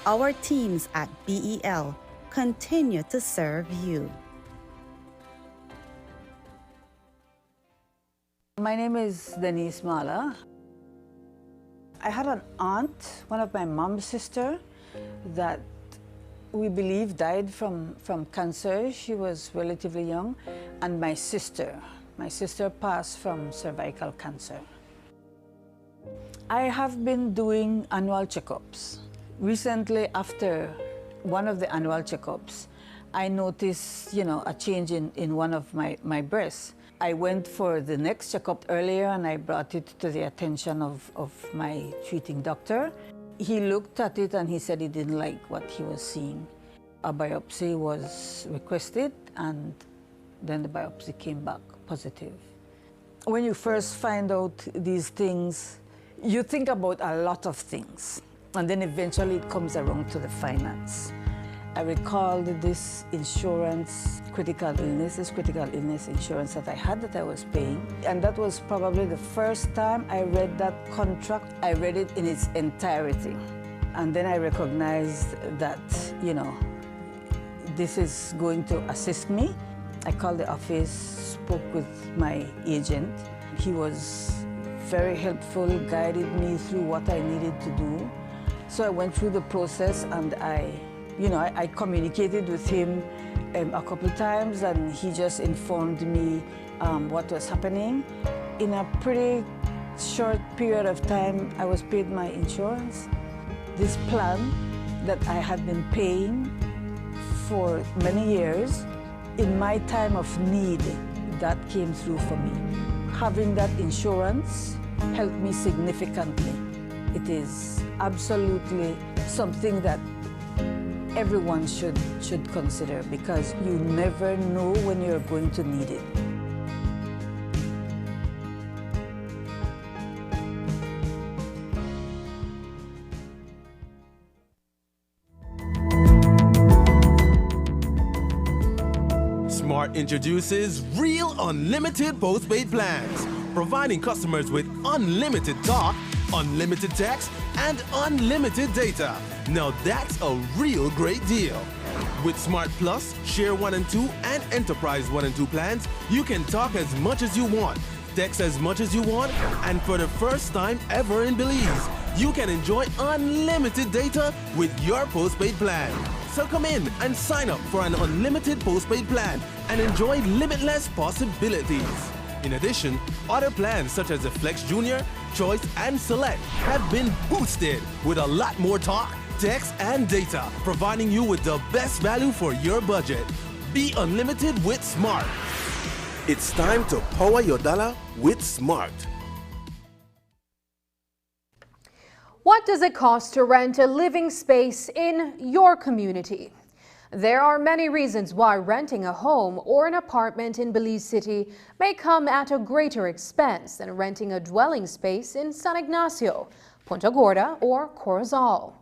Our teams at BEL continue to serve you. My name is Denise Mala. I had an aunt, one of my mom's sister, that we believe died from cancer. She was relatively young. And my sister passed from cervical cancer. I have been doing annual checkups. Recently, after one of the annual checkups, I noticed, a change in one of my breasts. I went for the next checkup earlier and I brought it to the attention of my treating doctor. He looked at it and he said he didn't like what he was seeing. A biopsy was requested and then the biopsy came back positive. When you first find out these things, you think about a lot of things. And then eventually it comes around to the finance. I recalled this insurance, critical illness insurance that I had that I was paying. And that was probably the first time I read that contract. I read it in its entirety. And then I recognized that, this is going to assist me. I called the office, spoke with my agent. He was very helpful, guided me through what I needed to do. So I went through the process and I communicated with him a couple of times and he just informed me what was happening. In a pretty short period of time, I was paid my insurance. This plan that I had been paying for many years, in my time of need, that came through for me. Having that insurance helped me significantly. It is absolutely something that everyone should consider, because you never know when you're going to need it. Smart introduces Real Unlimited Postpaid Plans, providing customers with unlimited talk, unlimited text, and unlimited data. Now that's a real great deal. With Smart Plus, Share 1 and 2, and Enterprise 1 and 2 plans, you can talk as much as you want, text as much as you want, and for the first time ever in Belize, you can enjoy unlimited data with your postpaid plan. So come in and sign up for an unlimited postpaid plan and enjoy limitless possibilities. In addition, other plans such as the Flex Junior, Choice, and Select have been boosted with a lot more talk, text, and data, providing you with the best value for your budget. Be unlimited with Smart. It's time to power your dollar with Smart. What does it cost to rent a living space in your community? There are many reasons why renting a home or an apartment in Belize City may come at a greater expense than renting a dwelling space in San Ignacio, Punta Gorda, or Corozal.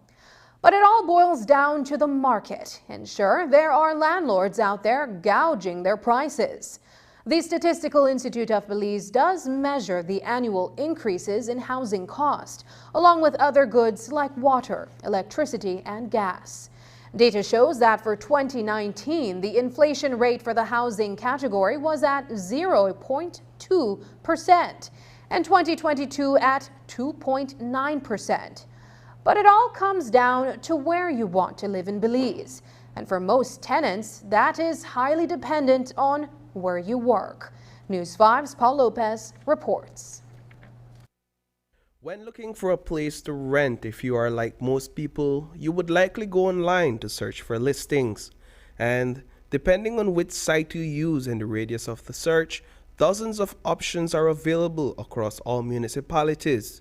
But it all boils down to the market, and sure, there are landlords out there gouging their prices. The Statistical Institute of Belize does measure the annual increases in housing cost, along with other goods like water, electricity, and gas. Data shows that for 2019, the inflation rate for the housing category was at 0.2%, and 2022 at 2.9%. But it all comes down to where you want to live in Belize. And for most tenants, that is highly dependent on where you work. News 5's Paul Lopez reports. When looking for a place to rent, if you are like most people, you would likely go online to search for listings. And depending on which site you use and the radius of the search, dozens of options are available across all municipalities.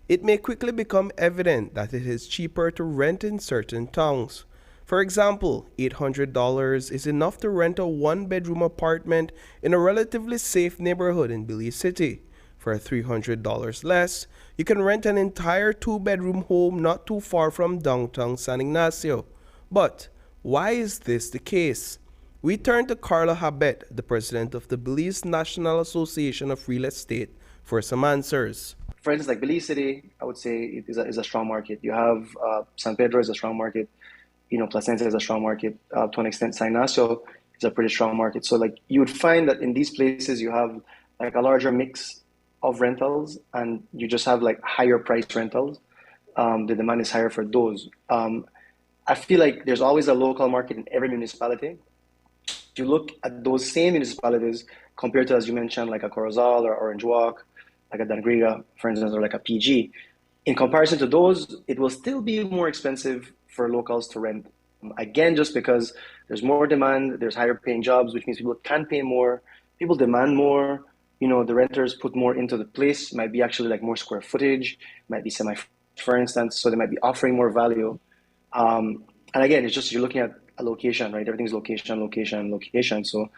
It may quickly become evident that it is cheaper to rent in certain towns. For example, $800 is enough to rent a one-bedroom apartment in a relatively safe neighborhood in Belize City. For $300 less, you can rent an entire two-bedroom home not too far from downtown San Ignacio. But why is this the case? We turn to Carla Habet, the president of the Belize National Association of Real Estate, for some answers. For instance, like Belize City, I would say it is a strong market. You have San Pedro is a strong market. Placencia is a strong market. To an extent, San Ignacio is a pretty strong market. So like you would find that in these places you have like a larger mix of rentals, and you just have like higher priced rentals. The demand is higher for those. I feel like there's always a local market in every municipality. If you look at those same municipalities compared to, as you mentioned, like a Corozal or Orange Walk, like a Dangriga, for instance, or like a PG, in comparison to those, it will still be more expensive for locals to rent. Again, just because there's more demand, there's higher paying jobs, which means people can pay more, people demand more. The renters put more into the place, might be actually like more square footage, might be semi, for instance, so they might be offering more value. And again, it's just you're looking at a location, right? Everything's location, location, location. So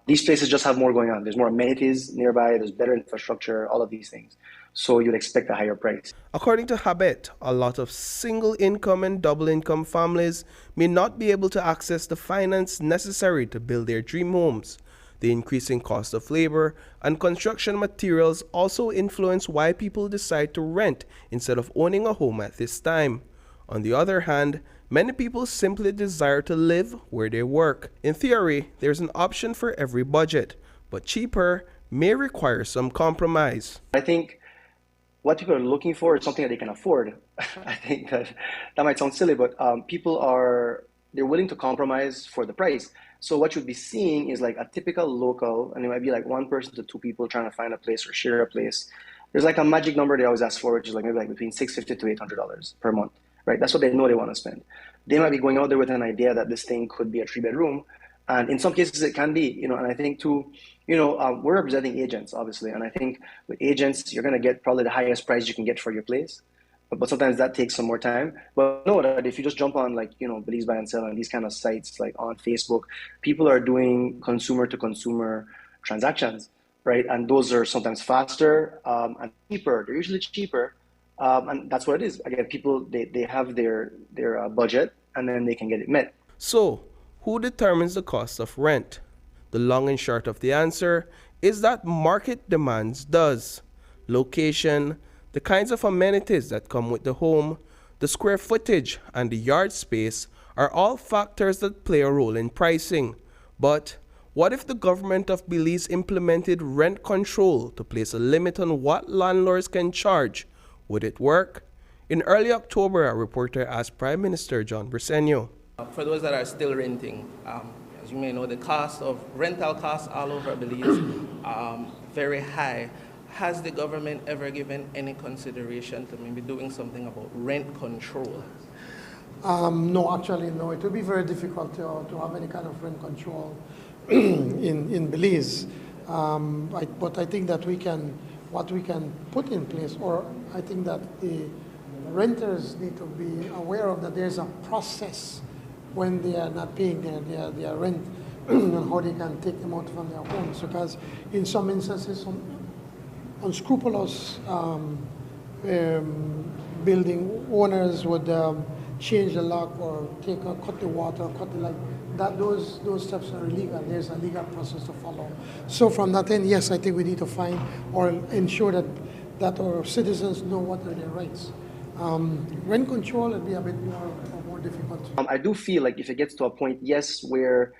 these places just have more going on. There's more amenities nearby, there's better infrastructure, all of these things. So you'd expect a higher price. According to Habet, a lot of single income and double income families may not be able to access the finance necessary to build their dream homes. The increasing cost of labor and construction materials also influence why people decide to rent instead of owning a home at this time. On the other hand, many people simply desire to live where they work. In theory, there's an option for every budget, but cheaper may require some compromise. I think what people are looking for is something that they can afford. I think that might sound silly, but they're willing to compromise for the price. So what you'd be seeing is like a typical local, and it might be like one person to two people trying to find a place or share a place. There's like a magic number they always ask for, which is like maybe like between $650 to $800 per month, right? That's what they know they want to spend. They might be going out there with an idea that this thing could be a 3-bedroom. And in some cases it can be, and I think too, we're representing agents, obviously. And I think with agents, you're going to get probably the highest price you can get for your place. but sometimes that takes some more time. But know that if you just jump on like, Belize Buy and Sell and these kind of sites like on Facebook, people are doing consumer to consumer transactions, right? And those are sometimes faster and cheaper. They're usually cheaper. And that's what it is. Again, people, they have their budget and then they can get it met. So, who determines the cost of rent? The long and short of the answer is that market demands does. Location, the kinds of amenities that come with the home, the square footage, and the yard space are all factors that play a role in pricing. But what if the government of Belize implemented rent control to place a limit on what landlords can charge? Would it work? In early October, a reporter asked Prime Minister John Briceño. For those that are still renting, as you may know, the cost of rental costs all over Belize very high. Has the government ever given any consideration to maybe doing something about rent control? No, actually, no. It would be very difficult to have any kind of rent control in Belize. But I think that what we can put in place, or I think that the renters need to be aware of that there's a process when they are not paying their rent and how they can take them out from their homes. Because in some instances, some unscrupulous building owners would change the lock or cut the water, cut the light. Those steps are illegal. There's a legal process to follow. So from that end, yes, I think we need to find or ensure that our citizens know what are their rights. Rent control would be a bit more difficult. I do feel like if it gets to a point, yes, where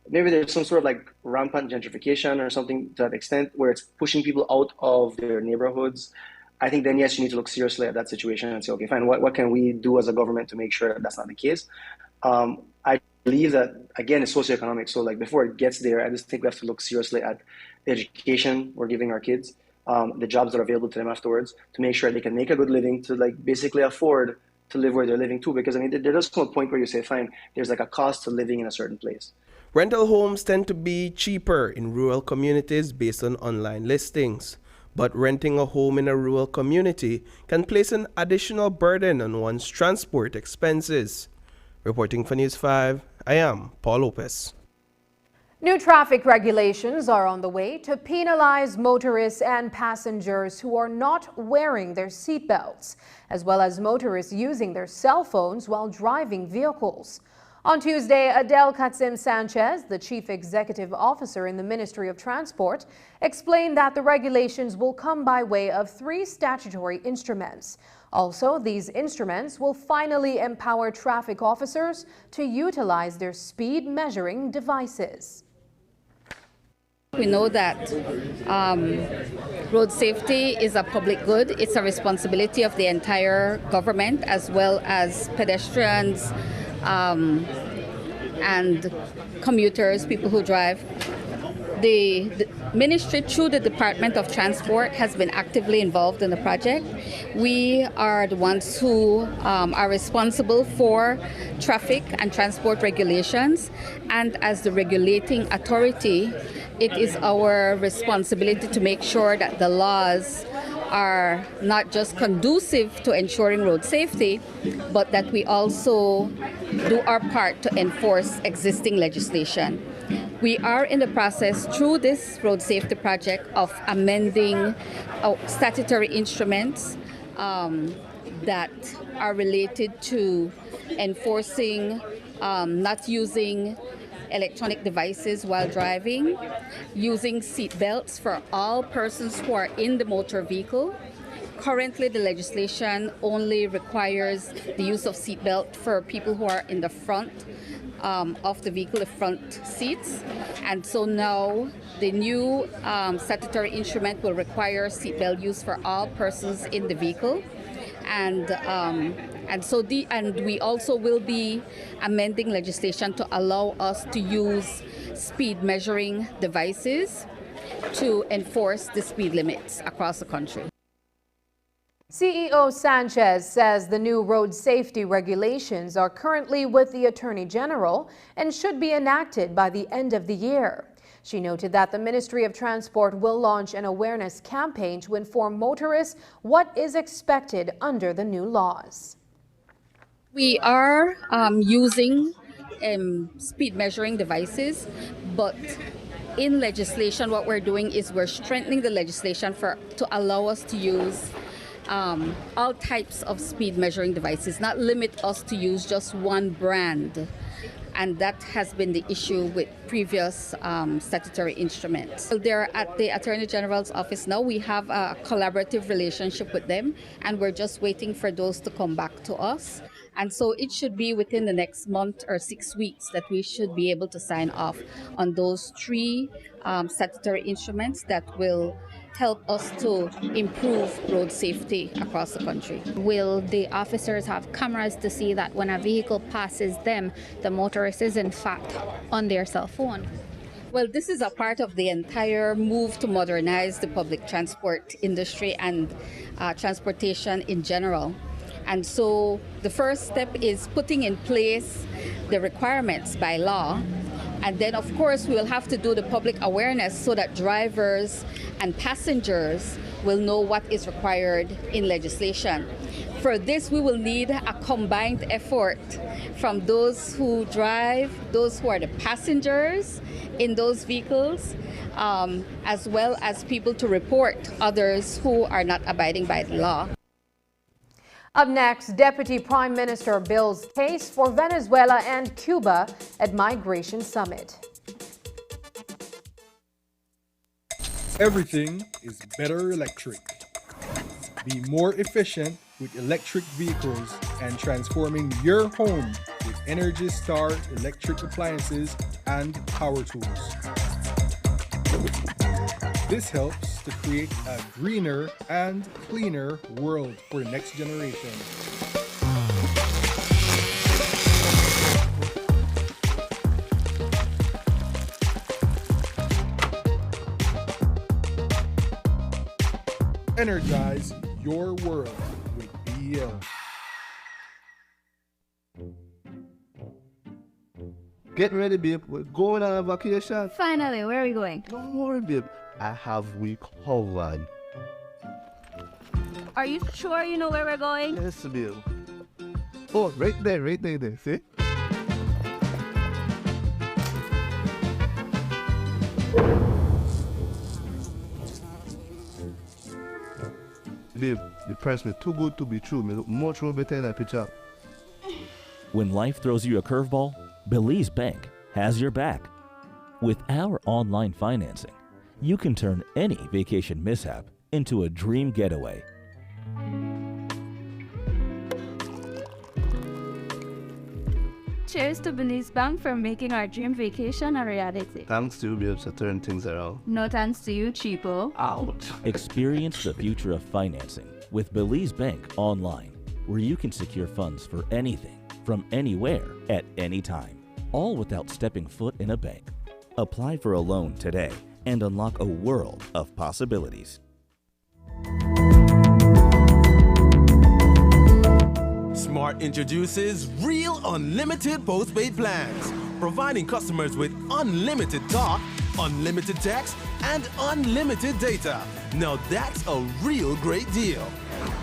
maybe there's some sort of like rampant gentrification or something to that extent where it's pushing people out of their neighborhoods, I think then yes, you need to look seriously at that situation and say, okay, fine, what can we do as a government to make sure that that's not the case? I believe that, again, it's socioeconomic. So like before it gets there, I just think we have to look seriously at the education we're giving our kids, the jobs that are available to them afterwards, to make sure they can make a good living, to like basically afford to live where they're living too. Because I mean, there does come a point where you say, fine, there's like a cost to living in a certain place. Rental homes tend to be cheaper in rural communities based on online listings. But renting a home in a rural community can place an additional burden on one's transport expenses. Reporting for News 5, I am Paul Lopez. New traffic regulations are on the way to penalize motorists and passengers who are not wearing their seatbelts, as well as motorists using their cell phones while driving vehicles. On Tuesday, Adel Katsim-Sanchez, the Chief Executive Officer in the Ministry of Transport, explained that the regulations will come by way of 3 statutory instruments. Also, these instruments will finally empower traffic officers to utilize their speed measuring devices. We know that road safety is a public good. It's a responsibility of the entire government as well as pedestrians and commuters, people who drive. The ministry, through the Department of Transport, has been actively involved in the project. We are the ones who are responsible for traffic and transport regulations, and as the regulating authority, it is our responsibility to make sure that the laws are not just conducive to ensuring road safety, but that we also do our part to enforce existing legislation. We are in the process, through this road safety project, of amending statutory instruments that are related to enforcing not using electronic devices while driving, using seat belts for all persons who are in the motor vehicle. Currently, the legislation only requires the use of seat belt for people who are in the front of the vehicle, the front seats. And so now the new statutory instrument will require seat belt use for all persons in the vehicle. And we also will be amending legislation to allow us to use speed measuring devices to enforce the speed limits across the country. CEO Sanchez says the new road safety regulations are currently with the Attorney General and should be enacted by the end of the year. She noted that the Ministry of Transport will launch an awareness campaign to inform motorists what is expected under the new laws. We are using speed measuring devices, but in legislation, what we're doing is we're strengthening the legislation to allow us to use all types of speed measuring devices, not limit us to use just one brand. And that has been the issue with previous statutory instruments. So they're at the Attorney General's office now. We have a collaborative relationship with them, and we're just waiting for those to come back to us. And so it should be within the next month or 6 weeks that we should be able to sign off on those 3 statutory instruments that will help us to improve road safety across the country. Will the officers have cameras to see that when a vehicle passes them, the motorist is in fact on their cell phone? Well, this is a part of the entire move to modernize the public transport industry and transportation in general. And so the first step is putting in place the requirements by law. And then, of course, we will have to do the public awareness so that drivers and passengers will know what is required in legislation. For this, we will need a combined effort from those who drive, those who are the passengers in those vehicles, as well as people to report others who are not abiding by the law. Up next, Deputy Prime Minister Bill's case for Venezuela and Cuba at Migration Summit. Everything is better electric. Be more efficient with electric vehicles and transforming your home with Energy Star electric appliances and power tools. This helps to create a greener and cleaner world for the next generation. Energize your world with BEL. Get ready, babe. We're going on a vacation. Finally, where are we going? Don't worry, babe. I have we covered. Are you sure you know where we're going? Yes, babe. Oh, right there, see? Babe, the price me too good to be true. Me look much more better in that picture. When life throws you a curveball, Belize Bank has your back. With our online financing, you can turn any vacation mishap into a dream getaway. Cheers to Belize Bank for making our dream vacation a reality. Thanks to you, babes, to turn things around. No thanks to you, cheapo. Ouch. Experience the future of financing with Belize Bank Online, where you can secure funds for anything, from anywhere, at any time, all without stepping foot in a bank. Apply for a loan today and unlock a world of possibilities. Smart introduces Real Unlimited Postpaid Plans, providing customers with unlimited talk, unlimited text, and unlimited data. Now that's a real great deal.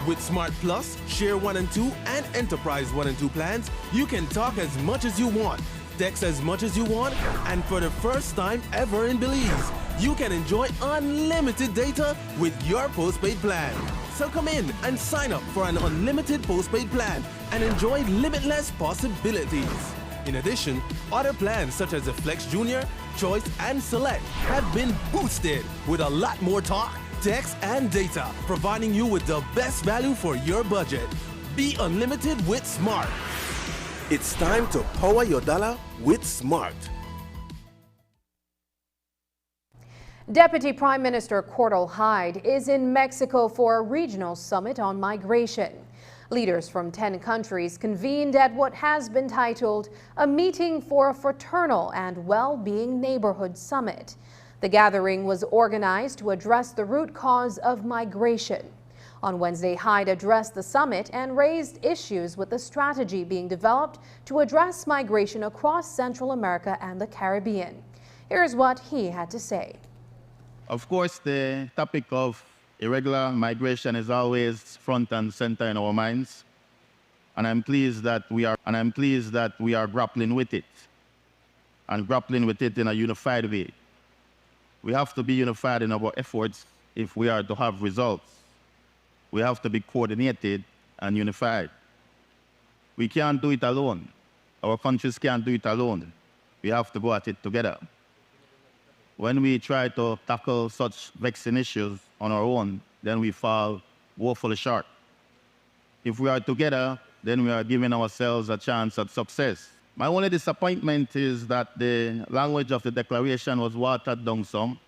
With Smart Plus, Share 1 and 2, and Enterprise 1 and 2 plans, you can talk as much as you want, text as much as you want, and for the first time ever in Belize, you can enjoy unlimited data with your postpaid plan. So come in and sign up for an unlimited postpaid plan and enjoy limitless possibilities. In addition, other plans such as the Flex Junior, Choice, and Select have been boosted with a lot more talk, text, and data, providing you with the best value for your budget. Be unlimited with Smart. It's time to power your dollar with Smart. Deputy Prime Minister Cordell Hyde is in Mexico for a regional summit on migration. Leaders from 10 countries convened at what has been titled a meeting for a fraternal and well-being neighborhood summit. The gathering was organized to address the root cause of migration. On Wednesday, Hyde addressed the summit and raised issues with the strategy being developed to address migration across Central America and the Caribbean. Here's what he had to say. Of course, the topic of irregular migration is always front and center in our minds, and I'm pleased that we are grappling with it, and grappling with it in a unified way. We have to be unified in our efforts if we are to have results. We have to be coordinated and unified. We can't do it alone. Our countries can't do it alone. We have to go at it together. When we try to tackle such vexing issues on our own, then we fall woefully short. If we are together, then we are giving ourselves a chance at success. My only disappointment is that the language of the declaration was watered down some,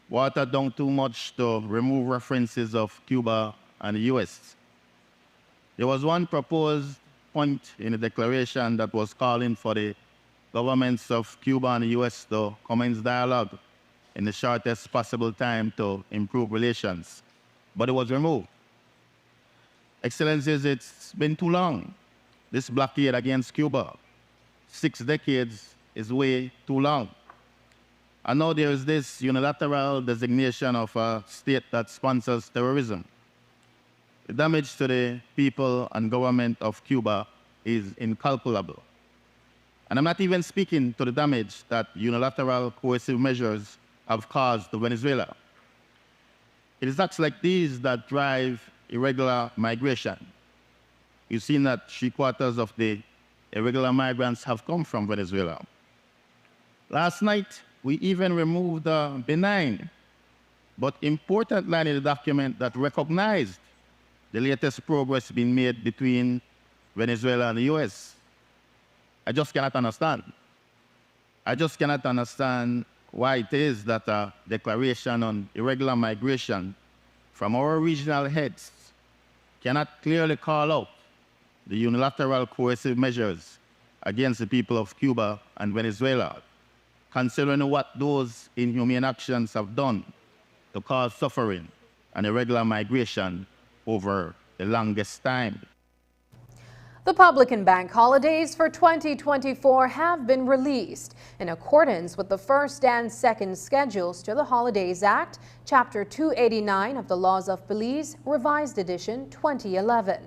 watered down too much to remove references of Cuba and the US. There was one proposed point in the declaration that was calling for the governments of Cuba and the US to commence dialogue in the shortest possible time to improve relations, but it was removed. Excellencies, it's been too long, this blockade against Cuba. 6 decades is way too long. And now there is this unilateral designation of a state that sponsors terrorism. The damage to the people and government of Cuba is incalculable. And I'm not even speaking to the damage that unilateral coercive measures have caused to Venezuela. It is acts like these that drive irregular migration. You've seen that 3/4 of the irregular migrants have come from Venezuela. Last night, we even removed a benign but important line in the document that recognized the latest progress being made between Venezuela and the US. I just cannot understand. I just cannot understand why it is that a declaration on irregular migration from our regional heads cannot clearly call out the unilateral coercive measures against the people of Cuba and Venezuela, considering what those inhumane actions have done to cause suffering and irregular migration over the longest time. The public and bank holidays for 2024 have been released in accordance with the first and second schedules to the Holidays Act, Chapter 289 of the Laws of Belize, Revised Edition 2011.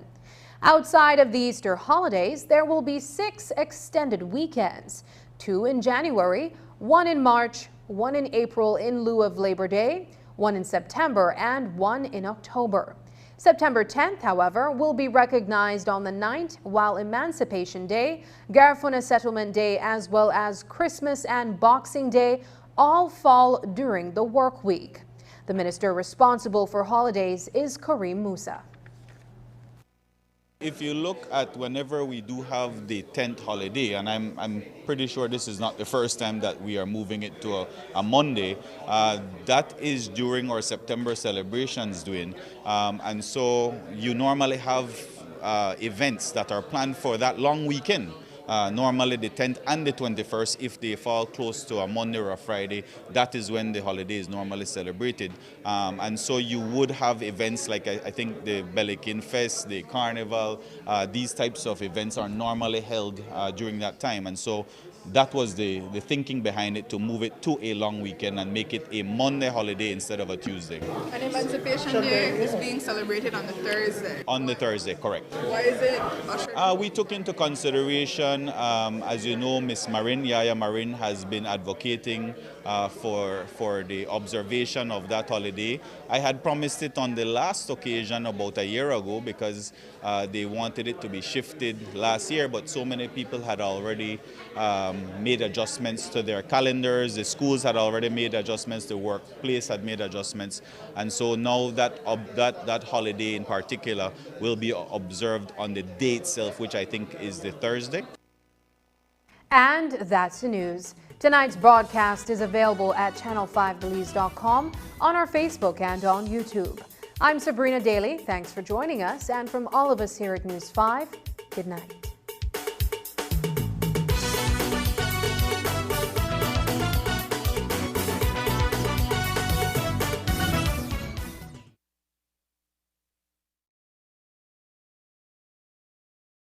Outside of the Easter holidays, there will be 6 extended weekends, 2 in January, 1 in March, 1 in April in lieu of Labor Day, 1 in September, and 1 in October. September 10th, however, will be recognized on the 9th, while Emancipation Day, Garifuna Settlement Day, as well as Christmas and Boxing Day all fall during the work week. The minister responsible for holidays is Kareem Musa. If you look at whenever we do have the 10th holiday, and I'm pretty sure this is not the first time that we are moving it to a Monday, that is during our September celebrations doing. And so you normally have events that are planned for that long weekend. Normally the 10th and the 21st, if they fall close to a Monday or a Friday, that is when the holiday is normally celebrated. And so you would have events like I think the Belikin Fest, the Carnival, these types of events are normally held during that time. And so that was the thinking behind it, to move it to a long weekend and make it a Monday holiday instead of a Tuesday. And Emancipation Day is being celebrated on the Thursday. On the Thursday, correct. Why is it ushered? We took into consideration, as you know, Miss Marin, Yaya Marin, has been advocating for the observation of that holiday. I had promised it on the last occasion about a year ago because they wanted it to be shifted last year, but so many people had already made adjustments to their calendars. The schools had already made adjustments. The workplace had made adjustments. And so now that holiday in particular will be observed on the day itself, which I think is the Thursday. And that's the news. Tonight's broadcast is available at channel5belize.com, on our Facebook and on YouTube. I'm Sabrina Daly. Thanks for joining us. And from all of us here at News 5, good night.